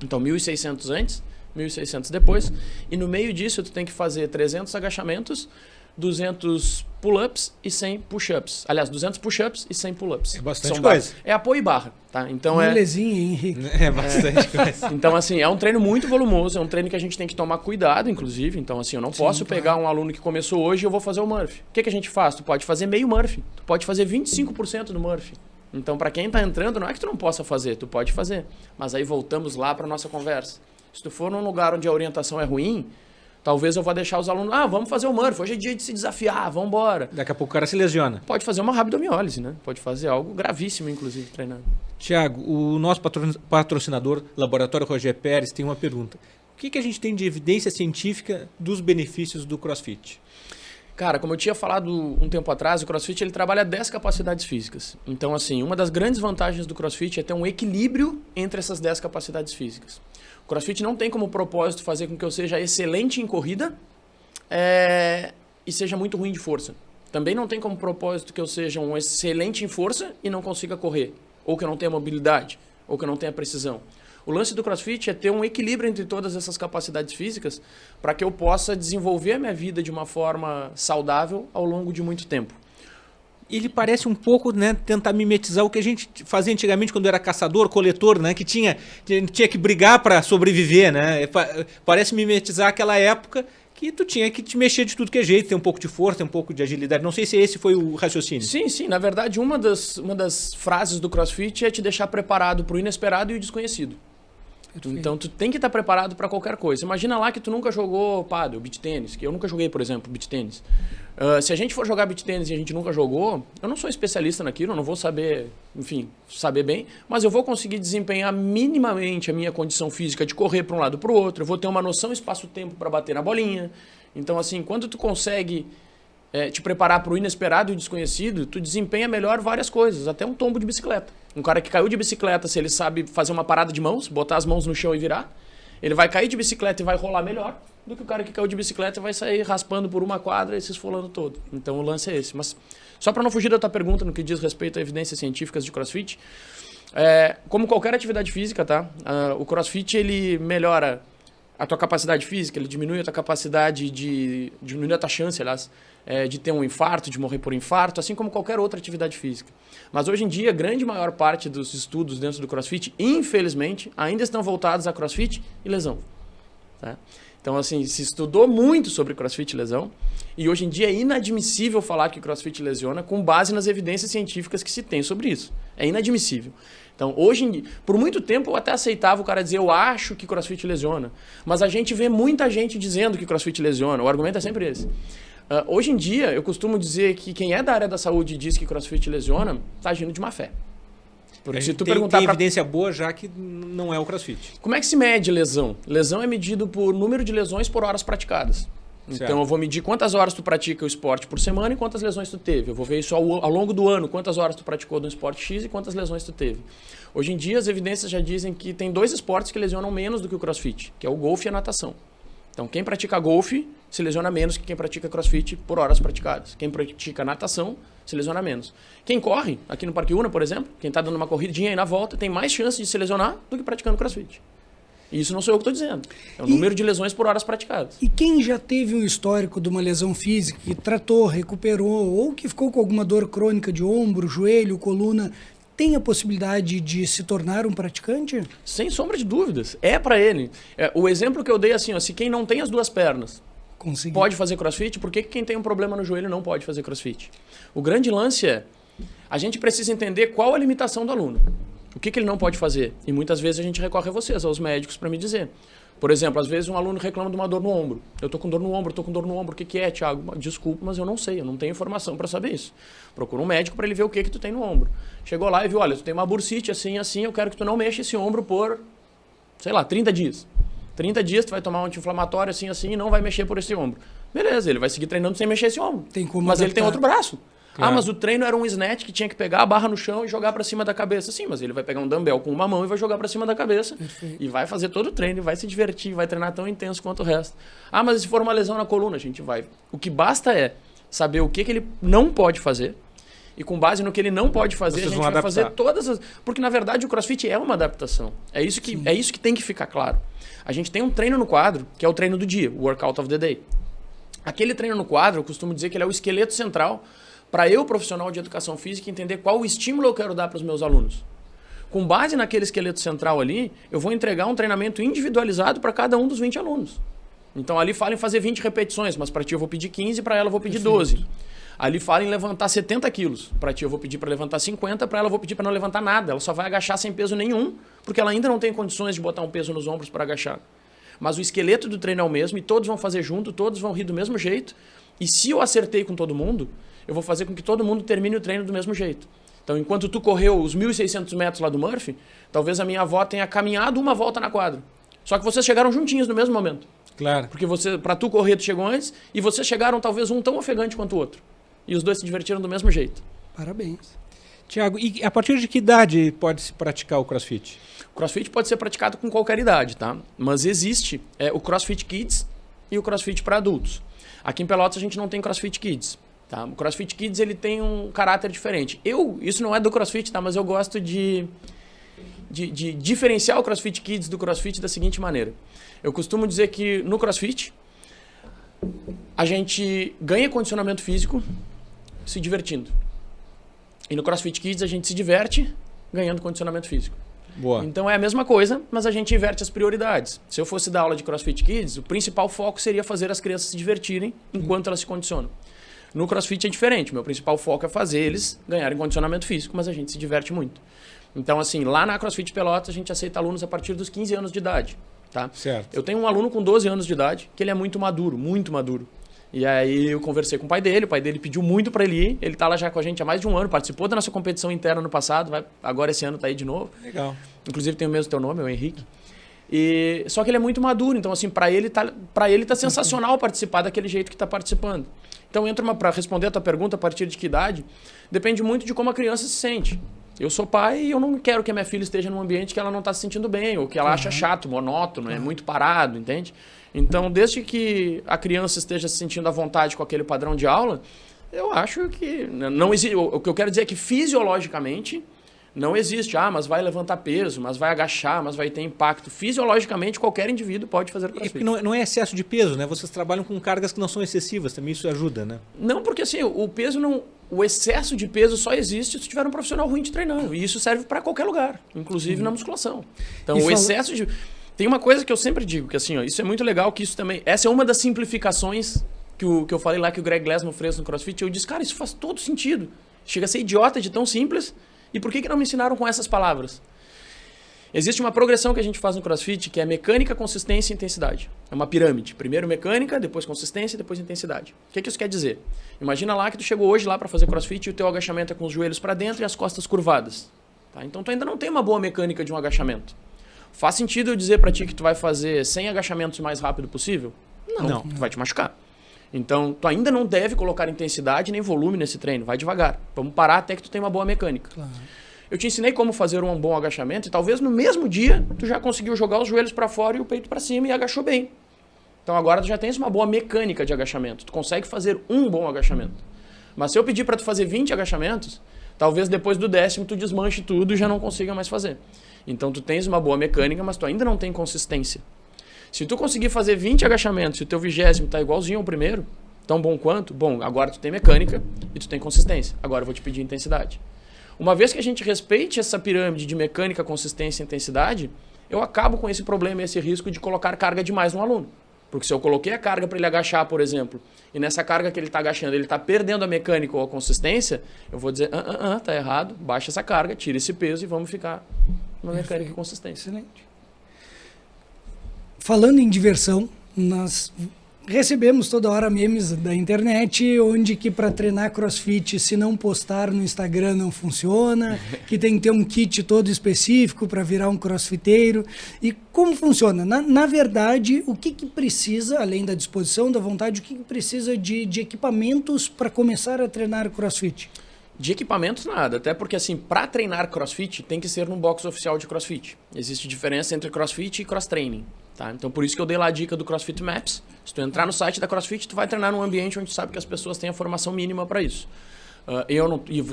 Então, 1.600 antes, 1.600 depois. E no meio disso, tu tem que fazer 300 agachamentos, 200 pull-ups e 100 push-ups. Aliás, 200 push-ups e 100 pull-ups. É bastante coisa. É apoio e barra, tá? Então Molezinha, Henrique. É bastante coisa. Então, assim, é um treino muito volumoso, é um treino que a gente tem que tomar cuidado, inclusive. Então, assim, eu não posso pegar um aluno que começou hoje e eu vou fazer o Murphy. O que a gente faz? Tu pode fazer meio Murphy. Tu pode fazer 25% do Murphy. Então, para quem tá entrando, não é que tu não possa fazer, tu pode fazer. Mas aí voltamos lá para nossa conversa. Se tu for num lugar onde a orientação é ruim, talvez eu vá deixar os alunos, vamos fazer o Murphy, hoje é dia de se desafiar, vamos embora. Daqui a pouco o cara se lesiona. Pode fazer uma rabdomiólise, né? Pode fazer algo gravíssimo, inclusive, treinando. Tiago, o nosso patrocinador, Laboratório Roger Pérez, tem uma pergunta. O que a gente tem de evidência científica dos benefícios do CrossFit? Cara, como eu tinha falado um tempo atrás, o CrossFit ele trabalha 10 capacidades físicas. Então, assim, uma das grandes vantagens do CrossFit é ter um equilíbrio entre essas 10 capacidades físicas. O CrossFit não tem como propósito fazer com que eu seja excelente em corrida e seja muito ruim de força. Também não tem como propósito que eu seja um excelente em força e não consiga correr. Ou que eu não tenha mobilidade, ou que eu não tenha precisão. O lance do CrossFit é ter um equilíbrio entre todas essas capacidades físicas para que eu possa desenvolver a minha vida de uma forma saudável ao longo de muito tempo. Ele parece um pouco, né, tentar mimetizar o que a gente fazia antigamente quando era caçador, coletor, né, que tinha que brigar para sobreviver, né? Parece mimetizar aquela época que tu tinha que te mexer de tudo que é jeito, ter um pouco de força, ter um pouco de agilidade. Não sei se esse foi o raciocínio. Sim. Na verdade, uma das frases do CrossFit é te deixar preparado para o inesperado e o desconhecido. Então, tu tem que estar preparado para qualquer coisa. Imagina lá que tu nunca jogou pádel, beach tênis, que eu nunca joguei, por exemplo, beach tênis. Se a gente for jogar beach tênis e a gente nunca jogou, eu não sou especialista naquilo, eu não vou saber, saber bem, mas eu vou conseguir desempenhar minimamente a minha condição física de correr para um lado para o outro, eu vou ter uma noção espaço-tempo para bater na bolinha. Então, assim, quando tu consegue te preparar para o inesperado e o desconhecido, tu desempenha melhor várias coisas, até um tombo de bicicleta. Um cara que caiu de bicicleta, se ele sabe fazer uma parada de mãos, botar as mãos no chão e virar, ele vai cair de bicicleta e vai rolar melhor do que o cara que caiu de bicicleta e vai sair raspando por uma quadra e se esfolando todo. Então o lance é esse. Mas só para não fugir da tua pergunta no que diz respeito a evidências científicas de CrossFit, como qualquer atividade física, tá? O CrossFit ele melhora a tua capacidade física, ele diminui a tua capacidade diminui a tua chance, aliás, de ter um infarto, de morrer por infarto, assim como qualquer outra atividade física. Mas hoje em dia, a grande maior parte dos estudos dentro do CrossFit, infelizmente, ainda estão voltados a CrossFit e lesão. Tá? Então, assim, se estudou muito sobre CrossFit e lesão, e hoje em dia é inadmissível falar que CrossFit lesiona com base nas evidências científicas que se tem sobre isso. É inadmissível. Então, hoje em dia, por muito tempo eu até aceitava o cara dizer eu acho que CrossFit lesiona, mas a gente vê muita gente dizendo que CrossFit lesiona. O argumento é sempre esse. Hoje em dia, eu costumo dizer que quem é da área da saúde e diz que CrossFit lesiona, está agindo de má fé. Porque se tu perguntar tem evidência boa já que não é o CrossFit. Como é que se mede lesão? Lesão é medido por número de lesões por horas praticadas. Certo. Então eu vou medir quantas horas tu pratica o esporte por semana e quantas lesões tu teve. Eu vou ver isso ao longo do ano, quantas horas tu praticou no esporte X e quantas lesões tu teve. Hoje em dia as evidências já dizem que tem 2 esportes que lesionam menos do que o CrossFit, que é o golfe e a natação. Então quem pratica golfe se lesiona menos que quem pratica CrossFit por horas praticadas. Quem pratica natação se lesiona menos. Quem corre, aqui no Parque Una, por exemplo, quem está dando uma corridinha aí na volta, tem mais chance de se lesionar do que praticando CrossFit. E isso não sou eu que estou dizendo. É o número de lesões por horas praticadas. E quem já teve um histórico de uma lesão física, que tratou, recuperou, ou que ficou com alguma dor crônica de ombro, joelho, coluna, tem a possibilidade de se tornar um praticante? Sem sombra de dúvidas. É para ele. O exemplo que eu dei assim, ó, se quem não tem as duas pernas pode fazer crossfit, por que quem tem um problema no joelho não pode fazer crossfit? O grande lance é, a gente precisa entender qual a limitação do aluno. O que ele não pode fazer? E muitas vezes a gente recorre a vocês, aos médicos, para me dizer. Por exemplo, às vezes um aluno reclama de uma dor no ombro. Eu tô com dor no ombro, o que é, Thiago? Desculpa, mas eu não sei, eu não tenho informação para saber isso. Procura um médico para ele ver o que tu tem no ombro. Chegou lá e viu, olha, tu tem uma bursite assim, eu quero que tu não mexa esse ombro por, sei lá, 30 dias. 30 dias tu vai tomar um anti-inflamatório assim e não vai mexer por esse ombro. Beleza, ele vai seguir treinando sem mexer esse ombro. Mas ele tem outro braço. Claro. Mas o treino era um snatch que tinha que pegar a barra no chão e jogar para cima da cabeça. Sim, mas ele vai pegar um dumbbell com uma mão e vai jogar para cima da cabeça. Perfeito. E vai fazer todo o treino, vai se divertir, vai treinar tão intenso quanto o resto. Mas se for uma lesão na coluna, a gente vai. O que basta é saber o que ele não pode fazer. E com base no que ele não pode fazer, a gente vai fazer todas as... Porque, na verdade, o CrossFit é uma adaptação. É isso que tem que ficar claro. A gente tem um treino no quadro, que é o treino do dia, o Workout of the Day. Aquele treino no quadro, eu costumo dizer que ele é o esqueleto central para eu, profissional de educação física, entender qual o estímulo eu quero dar para os meus alunos. Com base naquele esqueleto central ali, eu vou entregar um treinamento individualizado para cada um dos 20 alunos. Então, ali fala em fazer 20 repetições, mas para ti eu vou pedir 15, para ela eu vou pedir 12. Ali fala em levantar 70 quilos. Para ti eu vou pedir para levantar 50, para ela eu vou pedir para não levantar nada. Ela só vai agachar sem peso nenhum, porque ela ainda não tem condições de botar um peso nos ombros para agachar. Mas o esqueleto do treino é o mesmo e todos vão fazer junto, todos vão rir do mesmo jeito. E se eu acertei com todo mundo, eu vou fazer com que todo mundo termine o treino do mesmo jeito. Então, enquanto tu correu os 1.600 metros lá do Murphy, talvez a minha avó tenha caminhado uma volta na quadra. Só que vocês chegaram juntinhos no mesmo momento. Claro. Porque para tu correr, tu chegou antes, e vocês chegaram talvez um tão ofegante quanto o outro. E os dois se divertiram do mesmo jeito. Parabéns. Tiago, e a partir de que idade pode se praticar o CrossFit? O CrossFit pode ser praticado com qualquer idade, tá? Mas existe o CrossFit Kids e o CrossFit para adultos. Aqui em Pelotas a gente não tem CrossFit Kids. Tá? O CrossFit Kids ele tem um caráter diferente. Isso não é do CrossFit, tá? Mas eu gosto de diferenciar o CrossFit Kids do CrossFit da seguinte maneira. Eu costumo dizer que no CrossFit a gente ganha condicionamento físico se divertindo. E no CrossFit Kids a gente se diverte ganhando condicionamento físico. Boa. Então é a mesma coisa, mas a gente inverte as prioridades. Se eu fosse dar aula de CrossFit Kids, o principal foco seria fazer as crianças se divertirem enquanto elas se condicionam. No CrossFit é diferente. Meu principal foco é fazer eles ganharem condicionamento físico, mas a gente se diverte muito. Então, assim, lá na CrossFit Pelotas, a gente aceita alunos a partir dos 15 anos de idade. Tá? Certo. Eu tenho um aluno com 12 anos de idade, que ele é muito maduro, muito maduro. E aí eu conversei com o pai dele pediu muito para ele ir. Ele tá lá já com a gente há mais de um ano, participou da nossa competição interna no passado, agora esse ano tá aí de novo. Legal. Inclusive tem o mesmo teu nome, é o Henrique. Só que ele é muito maduro, então assim, para ele tá sensacional participar daquele jeito que tá participando. Então para responder a tua pergunta, a partir de que idade, depende muito de como a criança se sente. Eu sou pai e eu não quero que a minha filha esteja num ambiente que ela não está se sentindo bem, ou que ela acha chato, monótono, é muito parado, entende? Então, desde que a criança esteja se sentindo à vontade com aquele padrão de aula, eu acho que não existe. O que eu quero dizer é que fisiologicamente não existe, mas vai levantar peso, mas vai agachar, mas vai ter impacto. Fisiologicamente, qualquer indivíduo pode fazer CrossFit. Não é excesso de peso, né? Vocês trabalham com cargas que não são excessivas, também isso ajuda, né? Não, porque assim, o excesso de peso só existe se tiver um profissional ruim te treinando. E isso serve para qualquer lugar, inclusive na musculação. Então, o excesso de... Tem uma coisa que eu sempre digo, que assim, isso é muito legal, que isso também... Essa é uma das simplificações que eu falei lá, que o Greg Glassman fez no CrossFit. Eu disse, cara, isso faz todo sentido. Chega a ser idiota de tão simples. E por que não me ensinaram com essas palavras? Existe uma progressão que a gente faz no CrossFit, que é mecânica, consistência e intensidade. É uma pirâmide. Primeiro mecânica, depois consistência, depois intensidade. O que isso quer dizer? Imagina lá que tu chegou hoje lá para fazer CrossFit e o teu agachamento é com os joelhos para dentro e as costas curvadas. Tá? Então tu ainda não tem uma boa mecânica de um agachamento. Faz sentido eu dizer para ti que tu vai fazer 100 agachamentos o mais rápido possível? Não. Tu vai te machucar. Então, tu ainda não deve colocar intensidade nem volume nesse treino. Vai devagar. Vamos parar até que tu tenha uma boa mecânica. Claro. Eu te ensinei como fazer um bom agachamento e talvez no mesmo dia tu já conseguiu jogar os joelhos para fora e o peito para cima e agachou bem. Então agora tu já tens uma boa mecânica de agachamento. Tu consegue fazer um bom agachamento. Mas se eu pedir para tu fazer 20 agachamentos, talvez depois do 10º tu desmanche tudo e já não consiga mais fazer. Então tu tens uma boa mecânica, mas tu ainda não tem consistência. Se tu conseguir fazer 20 agachamentos e o teu 20º está igualzinho ao primeiro, tão bom quanto, bom, agora tu tem mecânica e tu tem consistência. Agora eu vou te pedir intensidade. Uma vez que a gente respeite essa pirâmide de mecânica, consistência e intensidade, eu acabo com esse problema e esse risco de colocar carga demais no aluno. Porque se eu coloquei a carga para ele agachar, por exemplo, e nessa carga que ele está agachando, ele está perdendo a mecânica ou a consistência, eu vou dizer, tá errado, baixa essa carga, tira esse peso e vamos ficar na mecânica e consistência. Excelente. Falando em diversão, nós recebemos toda hora memes da internet, onde que para treinar CrossFit, se não postar no Instagram não funciona, que tem que ter um kit todo específico para virar um crossfiteiro. E como funciona? Na verdade, o que precisa, além da disposição, da vontade, o que precisa de equipamentos para começar a treinar CrossFit? De equipamentos, nada. Até porque, assim, para treinar CrossFit, tem que ser num box oficial de CrossFit. Existe diferença entre CrossFit e cross-training. Tá? Então, por isso que eu dei lá a dica do CrossFit Maps. Se tu entrar no site da CrossFit, tu vai treinar num ambiente onde tu sabe que as pessoas têm a formação mínima para isso.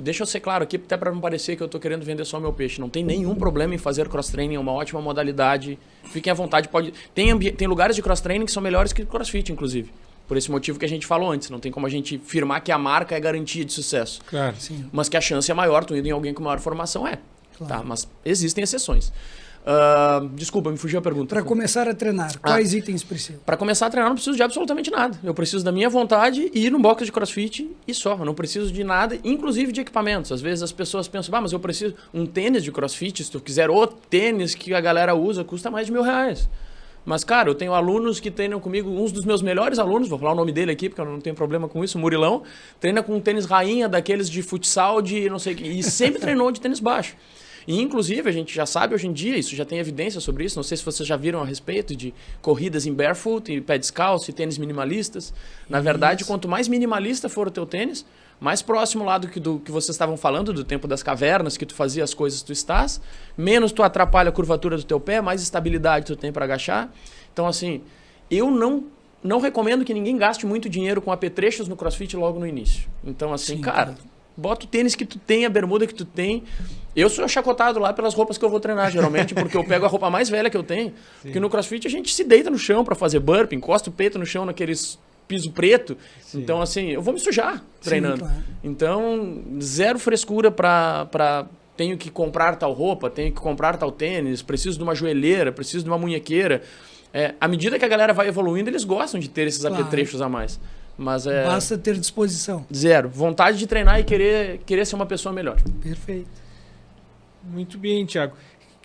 Deixa eu ser claro aqui, até para não parecer que eu estou querendo vender só o meu peixe. Não tem nenhum problema em fazer cross-training, é uma ótima modalidade. Fiquem à vontade. Tem lugares de cross-training que são melhores que CrossFit, inclusive. Por esse motivo que a gente falou antes. Não tem como a gente afirmar que a marca é garantia de sucesso. Claro. Sim. Mas que a chance é maior, tu indo em alguém com maior formação, é. Claro. Tá? Mas existem exceções. Desculpa, me fugiu a pergunta. Para começar a treinar, quais itens precisam? Para começar a treinar, não preciso de absolutamente nada. Eu preciso da minha vontade e ir no box de CrossFit e só. Eu não preciso de nada, inclusive de equipamentos. Às vezes as pessoas pensam, mas eu preciso um tênis de CrossFit. Se tu quiser o tênis que a galera usa, custa mais de R$1.000. Mas, cara, eu tenho alunos que treinam comigo, uns dos meus melhores alunos, vou falar o nome dele aqui, porque eu não tenho problema com isso, o Murilão, treina com um tênis rainha, daqueles de futsal, de não sei o que, e sempre treinou de tênis baixo. E, inclusive, a gente já sabe hoje em dia, isso já tem evidência sobre isso, não sei se vocês já viram a respeito de corridas em barefoot, em pé descalço e tênis minimalistas. Na verdade, quanto mais minimalista for o teu tênis, mais próximo lá do que vocês estavam falando, do tempo das cavernas, que tu fazia as coisas tu estás, menos tu atrapalha a curvatura do teu pé, mais estabilidade tu tem para agachar. Então, assim, eu não recomendo que ninguém gaste muito dinheiro com apetrechos no CrossFit logo no início. Então, assim, cara, bota o tênis que tu tem, a bermuda que tu tem. Eu sou chacotado lá pelas roupas que eu vou treinar, geralmente, porque eu pego a roupa mais velha que eu tenho. Sim. Porque no CrossFit a gente se deita no chão para fazer burpee, encosta o peito no chão naqueles piso preto. Sim. Então, assim, eu vou me sujar treinando. Sim, claro. Então, zero frescura para tenho que comprar tal roupa, tenho que comprar tal tênis, preciso de uma joelheira, preciso de uma munhequeira. À medida que a galera vai evoluindo, eles gostam de ter esses apetrechos a mais. Mas basta ter disposição. Zero. Vontade de treinar e querer ser uma pessoa melhor. Perfeito. Muito bem, Thiago.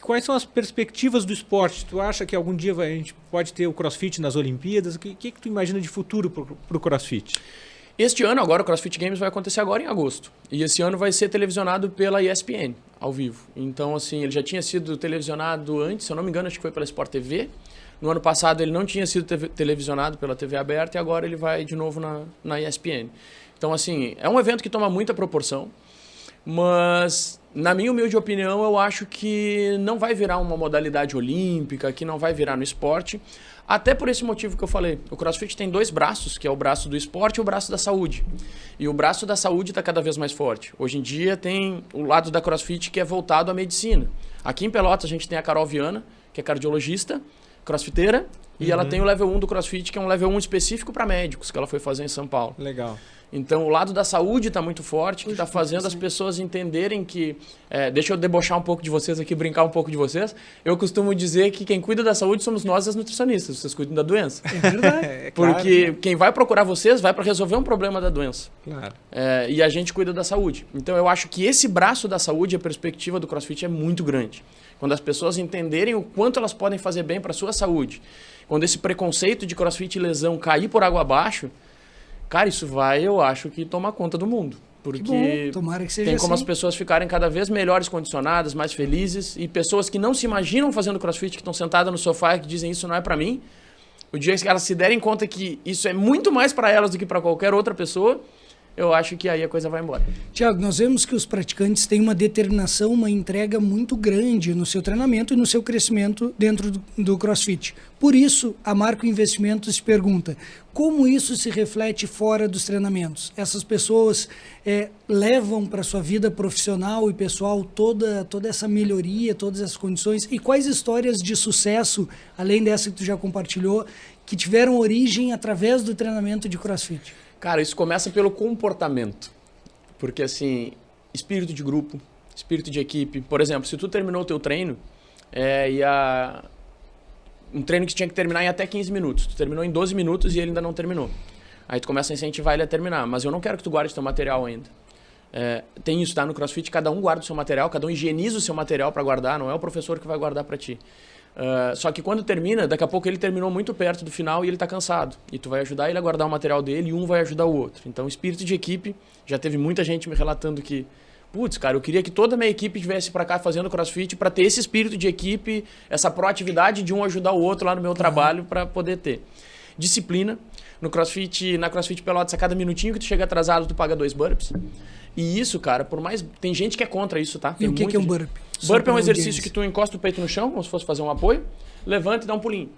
Quais são as perspectivas do esporte? Tu acha que algum dia a gente pode ter o CrossFit nas Olimpíadas? O que tu imagina de futuro para o CrossFit? Este ano, agora, o CrossFit Games vai acontecer agora em agosto. E esse ano vai ser televisionado pela ESPN, ao vivo. Então, assim, ele já tinha sido televisionado antes, se eu não me engano, acho que foi pela Sport TV. No ano passado ele não tinha sido televisionado pela TV aberta e agora ele vai de novo na ESPN. Então, assim, é um evento que toma muita proporção, mas, na minha humilde opinião, eu acho que não vai virar uma modalidade olímpica, que não vai virar no esporte, até por esse motivo que eu falei. O CrossFit tem dois braços, que é o braço do esporte e o braço da saúde. E o braço da saúde está cada vez mais forte. Hoje em dia tem o lado da CrossFit que é voltado à medicina. Aqui em Pelotas a gente tem a Carol Viana, que é cardiologista, crossfiteira, e ela tem o level 1 do CrossFit, que é um level 1 específico para médicos, que ela foi fazer em São Paulo. Legal. Então, o lado da saúde está muito forte, que está fazendo as pessoas entenderem que... deixa eu debochar um pouco de vocês aqui, brincar um pouco de vocês. Eu costumo dizer que quem cuida da saúde somos nós, as nutricionistas. Vocês cuidam da doença. É verdade. Porque claro, quem vai procurar vocês vai para resolver um problema da doença. Claro. E a gente cuida da saúde. Então, eu acho que esse braço da saúde, a perspectiva do CrossFit é muito grande. Quando as pessoas entenderem o quanto elas podem fazer bem para a sua saúde, quando esse preconceito de CrossFit e lesão cair por água abaixo, cara, isso vai, eu acho, que tomar conta do mundo. Porque tomara que seja tem como assim. as pessoas ficarem cada vez melhores condicionadas, mais felizes, e pessoas que não se imaginam fazendo CrossFit, que estão sentadas no sofá e que dizem isso não é para mim, o dia que elas se derem conta que isso é muito mais para elas do que para qualquer outra pessoa, eu acho que aí a coisa vai embora. Thiago, nós vemos que os praticantes têm uma determinação, uma entrega muito grande no seu treinamento e no seu crescimento dentro do CrossFit. Por isso, a Marco Investimentos se pergunta, como isso se reflete fora dos treinamentos? Essas pessoas levam para a sua vida profissional e pessoal toda essa melhoria, todas essas condições? E quais histórias de sucesso, além dessa que tu já compartilhou, que tiveram origem através do treinamento de CrossFit? Cara, isso começa pelo comportamento. Porque, assim, espírito de grupo, espírito de equipe. Por exemplo, se tu terminou o teu treino, um treino que tinha que terminar em até 15 minutos. Tu terminou em 12 minutos e ele ainda não terminou. Aí tu começa a incentivar ele a terminar. Mas eu não quero que tu guarde teu material ainda. Tem isso, tá? No CrossFit, cada um guarda o seu material, cada um higieniza o seu material para guardar, não é o professor que vai guardar para ti. Só que quando termina, daqui a pouco ele terminou muito perto do final e ele tá cansado. E tu vai ajudar ele a guardar o material dele e um vai ajudar o outro. Então, espírito de equipe, já teve muita gente me relatando que putz, cara, eu queria que toda a minha equipe viesse para cá fazendo CrossFit para ter esse espírito de equipe, essa proatividade de um ajudar o outro lá no meu trabalho para poder ter. Disciplina. Na CrossFit Pelotas, a cada minutinho que tu chega atrasado, tu paga 2 burpees. E isso, cara, por mais... Tem gente que é contra isso, tá? E o que é um burpee? Burpee é um exercício que tu encosta o peito no chão, como se fosse fazer um apoio, levanta e dá um pulinho.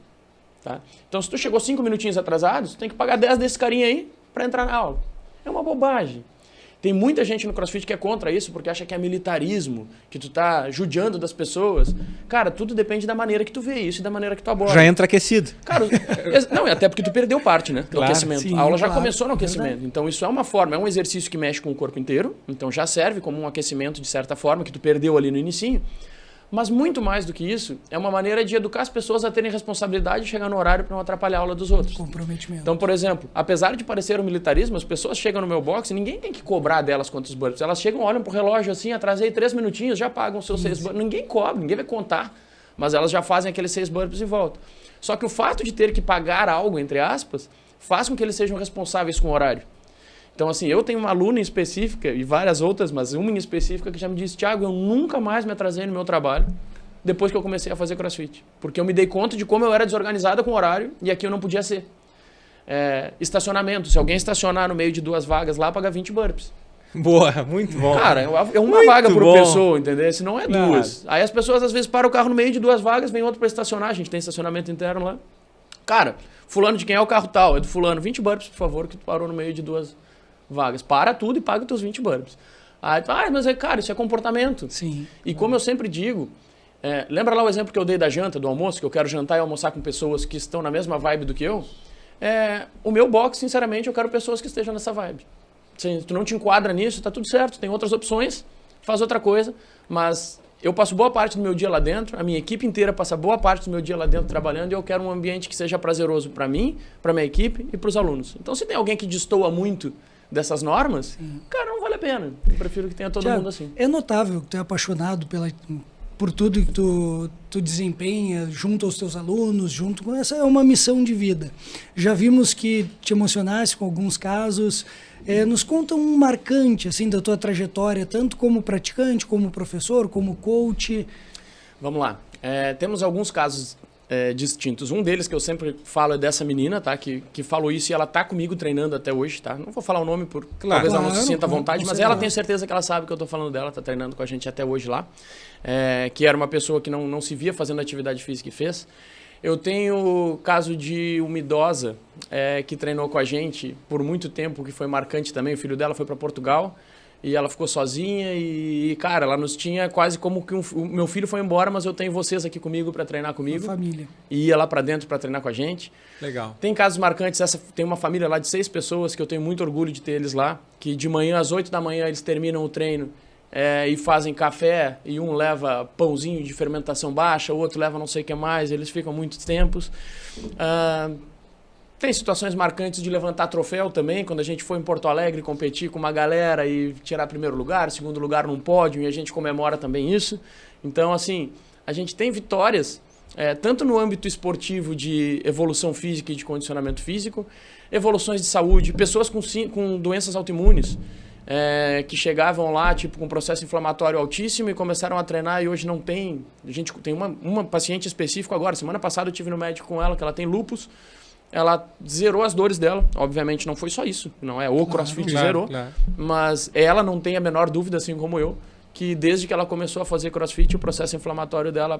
Tá? Então, se tu chegou 5 minutinhos atrasado, tu tem que pagar 10 desse carinha aí para entrar na aula. É uma bobagem. Tem muita gente no CrossFit que é contra isso porque acha que é militarismo, que tu tá judiando das pessoas. Cara, tudo depende da maneira que tu vê isso e da maneira que tu aborda. Já entra aquecido. Cara, não, até porque tu perdeu parte, né, do claro, aquecimento. sim, a aula já claro, começou no aquecimento. Verdade. Então isso é uma forma, é um exercício que mexe com o corpo inteiro, então já serve como um aquecimento de certa forma, que tu perdeu ali no inicinho. Mas muito mais do que isso, é uma maneira de educar as pessoas a terem responsabilidade de chegar no horário para não atrapalhar a aula dos outros. Comprometimento. Então, por exemplo, apesar de parecer um militarismo, as pessoas chegam no meu box e ninguém tem que cobrar delas quantos burpees. Elas chegam, olham pro relógio assim, atrasei 3 minutinhos, já pagam seus 6 burpees. Ninguém cobra, ninguém vai contar, mas elas já fazem aqueles 6 burpees e voltam. Só que o fato de ter que pagar algo, entre aspas, faz com que eles sejam responsáveis com o horário. Então, assim, eu tenho uma aluna em específica e várias outras, mas uma em específica que já me disse, Thiago, eu nunca mais me atrasei no meu trabalho depois que eu comecei a fazer CrossFit. Porque eu me dei conta de como eu era desorganizada com o horário e aqui eu não podia ser. Estacionamento. Se alguém estacionar no meio de 2 vagas lá, paga 20 burpees. Boa, muito bom. Cara, é uma Muito vaga por bom. pessoa, entendeu? Se não é Claro. 2. Aí as pessoas às vezes param o carro no meio de 2 vagas, vem outro para estacionar. A gente tem estacionamento interno lá. Cara, fulano de quem é o carro tal? É do fulano. 20 burpees, por favor, que tu parou no meio de 2 vagas. Para tudo e paga os teus 20 burpees. Aí, mas cara, isso é comportamento. Sim. E como eu sempre digo, lembra lá o exemplo que eu dei da janta, do almoço, que eu quero jantar e almoçar com pessoas que estão na mesma vibe do que eu? O meu box, sinceramente, eu quero pessoas que estejam nessa vibe. Se tu não te enquadra nisso, tá tudo certo, tem outras opções, faz outra coisa, mas eu passo boa parte do meu dia lá dentro, a minha equipe inteira passa boa parte do meu dia lá dentro trabalhando e eu quero um ambiente que seja prazeroso para mim, para minha equipe e para os alunos. Então, se tem alguém que destoa muito dessas normas, cara, não vale a pena. Eu prefiro que tenha todo Thiago, mundo assim. É notável que tu é apaixonado por tudo que tu desempenha junto aos teus alunos, junto com essa é uma missão de vida. Já vimos que te emocionaste com alguns casos. Nos conta um marcante assim da tua trajetória, tanto como praticante, como professor, como coach. Vamos lá. Temos alguns casos distintos. Um deles que eu sempre falo é dessa menina, tá? Que falou isso e ela tá comigo treinando até hoje, tá? Não vou falar o nome talvez ela não se sinta à vontade, mas ela tem certeza que ela sabe que eu tô falando dela, tá treinando com a gente até hoje lá. Que era uma pessoa que não se via fazendo atividade física e fez. Eu tenho o caso de uma idosa que treinou com a gente por muito tempo, que foi marcante também. O filho dela foi para Portugal e ela ficou sozinha e, cara, ela nos tinha quase como que o meu filho foi embora, mas eu tenho vocês aqui comigo para treinar comigo. Família. E ia lá para dentro para treinar com a gente. Legal. Tem casos marcantes, tem uma família lá de 6 pessoas que eu tenho muito orgulho de ter eles lá, que de manhã às 8 da manhã eles terminam o treino e fazem café, e um leva pãozinho de fermentação baixa, o outro leva não sei o que mais, eles ficam muitos tempos. Tem situações marcantes de levantar troféu também, quando a gente foi em Porto Alegre competir com uma galera e tirar primeiro lugar, segundo lugar num pódio, e a gente comemora também isso. Então, assim, a gente tem vitórias, tanto no âmbito esportivo de evolução física e de condicionamento físico, evoluções de saúde, pessoas com doenças autoimunes, que chegavam lá tipo com processo inflamatório altíssimo e começaram a treinar e hoje não tem. A gente tem uma paciente específica agora. Semana passada eu tive no médico com ela, que ela tem lúpus. Ela zerou as dores dela. Obviamente não foi só isso. Não é o CrossFit zerou. Claro. Mas ela não tem a menor dúvida, assim como eu, que desde que ela começou a fazer CrossFit, o processo inflamatório dela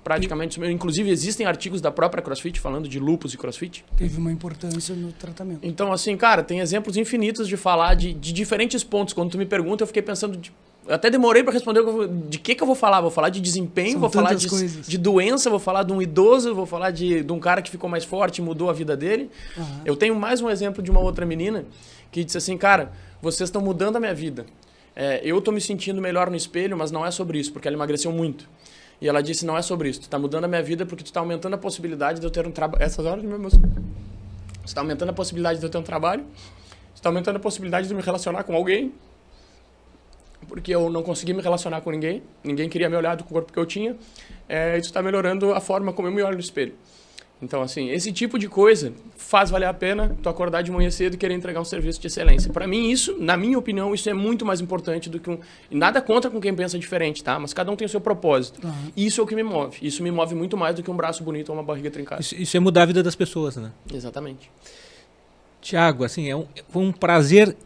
praticamente sumiu. Inclusive existem artigos da própria CrossFit falando de lúpus e CrossFit. Teve uma importância no tratamento. Então, assim, cara, tem exemplos infinitos de falar de diferentes pontos. Quando tu me pergunta, eu fiquei pensando... Eu até demorei para responder de que eu vou falar. Vou falar de desempenho, vou falar de doença, vou falar de um idoso, vou falar de um cara que ficou mais forte e mudou a vida dele. Eu tenho mais um exemplo de uma outra menina que disse assim, cara, vocês estão mudando a minha vida. eu tô me sentindo melhor no espelho, mas não é sobre isso, porque ela emagreceu muito. E ela disse, não é sobre isso, tu tá mudando a minha vida porque tu tá aumentando a possibilidade de eu ter um trabalho... Essas horas, meu Deus. Você tá aumentando a possibilidade de eu ter um trabalho, você tá aumentando a possibilidade de eu me relacionar com alguém, porque eu não consegui me relacionar com ninguém, ninguém queria me olhar do corpo que eu tinha, isso está melhorando a forma como eu me olho no espelho. Então, assim, esse tipo de coisa faz valer a pena tu acordar de manhã cedo e querer entregar um serviço de excelência. Para mim, isso, na minha opinião, isso é muito mais importante do que um... Nada contra com quem pensa diferente, tá? Mas cada um tem o seu propósito. Uhum. Isso é o que me move. Isso me move muito mais do que um braço bonito ou uma barriga trincada. Isso é mudar a vida das pessoas, né? Exatamente. Tiago, assim, foi um prazer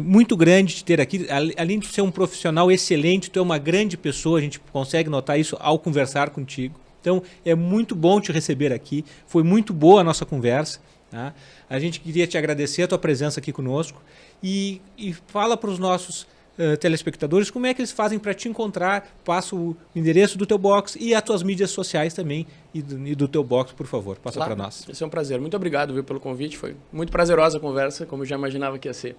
muito grande te ter aqui. Além de ser um profissional excelente, tu é uma grande pessoa, a gente consegue notar isso ao conversar contigo. Então, é muito bom te receber aqui. Foi muito boa a nossa conversa. Tá? A gente queria te agradecer a tua presença aqui conosco. E fala para os nossos telespectadores como é que eles fazem para te encontrar. Passa o endereço do teu box e as tuas mídias sociais também e do teu box, por favor. Passa para nós. Isso é um prazer. Muito obrigado, viu, pelo convite. Foi muito prazerosa a conversa, como eu já imaginava que ia ser.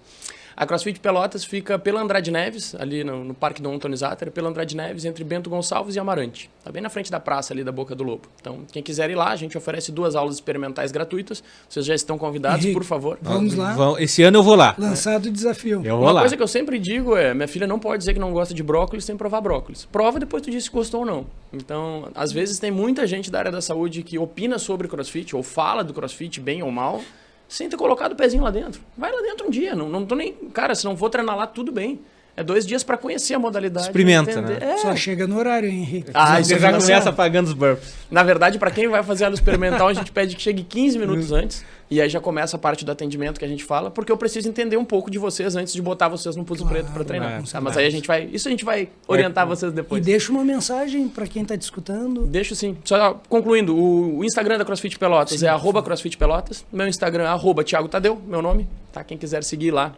A CrossFit Pelotas fica pela Andrade Neves, ali no Parque Dom Antônio Zatter, pela Andrade Neves, entre Bento Gonçalves e Amarante. Está bem na frente da praça ali da Boca do Lobo. Então, quem quiser ir lá, a gente oferece 2 aulas experimentais gratuitas. Vocês já estão convidados, Henrique, por favor. Vamos lá. Esse ano eu vou lá. Lançado o desafio. Eu vou Uma lá. coisa que eu sempre digo é, minha filha não pode dizer que não gosta de brócolis sem provar brócolis. Prova depois tu diz se gostou ou não. Então, às vezes tem muita gente da área da saúde que opina sobre CrossFit ou fala do CrossFit bem ou mal, sem ter colocado o pezinho lá dentro. Vai lá dentro um dia. Não tô nem... Cara, se não for treinar lá, tudo bem. É 2 dias para conhecer a modalidade. Experimenta, entender. né? Só chega no horário, Henrique. Você já começa pagando os burpees. Na verdade, para quem vai fazer aula experimental, a gente pede que chegue 15 minutos antes. E aí já começa a parte do atendimento que a gente fala, porque eu preciso entender um pouco de vocês antes de botar vocês no pulso preto para treinar. Tá? Mas aí a gente vai orientar vocês depois. E deixa uma mensagem para quem está te escutando. Deixo sim. Só concluindo, o Instagram da CrossFit Pelotas é @CrossFit Pelotas. Meu Instagram é @Thiago Tadeu, meu nome. Tá? Quem quiser seguir lá,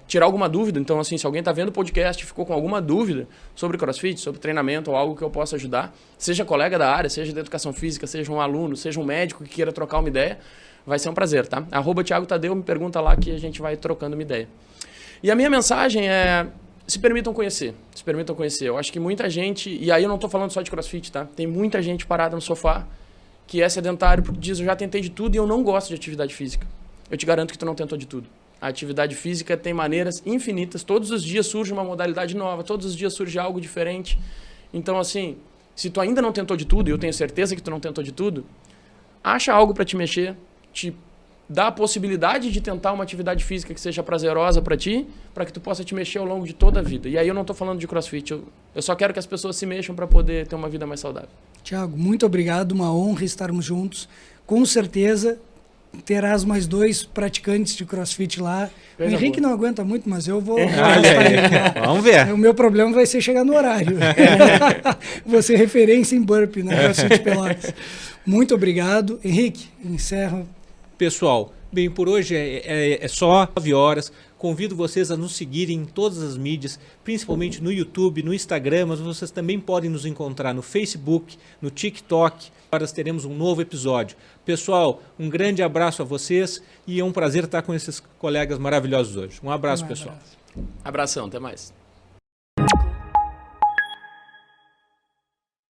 tirar alguma dúvida. Então, assim, se alguém está vendo o podcast e ficou com alguma dúvida sobre CrossFit, sobre treinamento ou algo que eu possa ajudar, seja colega da área, seja da educação física, seja um aluno, seja um médico que queira trocar uma ideia, vai ser um prazer, tá? @Thiago Tadeu, me pergunta lá que a gente vai trocando uma ideia. E a minha mensagem é: se permitam conhecer. Se permitam conhecer. Eu acho que muita gente, e aí eu não estou falando só de CrossFit, tá? Tem muita gente parada no sofá que é sedentário porque diz, eu já tentei de tudo e eu não gosto de atividade física. Eu te garanto que tu não tentou de tudo. A atividade física tem maneiras infinitas. Todos os dias surge uma modalidade nova, todos os dias surge algo diferente. Então, assim, se tu ainda não tentou de tudo, e eu tenho certeza que tu não tentou de tudo, acha algo para te mexer, te dá a possibilidade de tentar uma atividade física que seja prazerosa para ti, para que tu possa te mexer ao longo de toda a vida. E aí eu não estou falando de CrossFit, eu só quero que as pessoas se mexam para poder ter uma vida mais saudável. Tiago, muito obrigado, uma honra estarmos juntos. Com certeza terás mais 2 praticantes de CrossFit lá. Coisa o Henrique boa. não aguenta muito, mas eu vou... Vamos ver. O meu problema vai ser chegar no horário. Vou ser referência em burpee na CrossFit Pelotas. Muito obrigado. Henrique, encerra. Pessoal, bem, por hoje é só 9 horas. Convido vocês a nos seguirem em todas as mídias, principalmente no YouTube, no Instagram, mas vocês também podem nos encontrar no Facebook, no TikTok. Agora teremos um novo episódio. Pessoal, um grande abraço a vocês e é um prazer estar com esses colegas maravilhosos hoje. Um abraço, pessoal. Abração, até mais.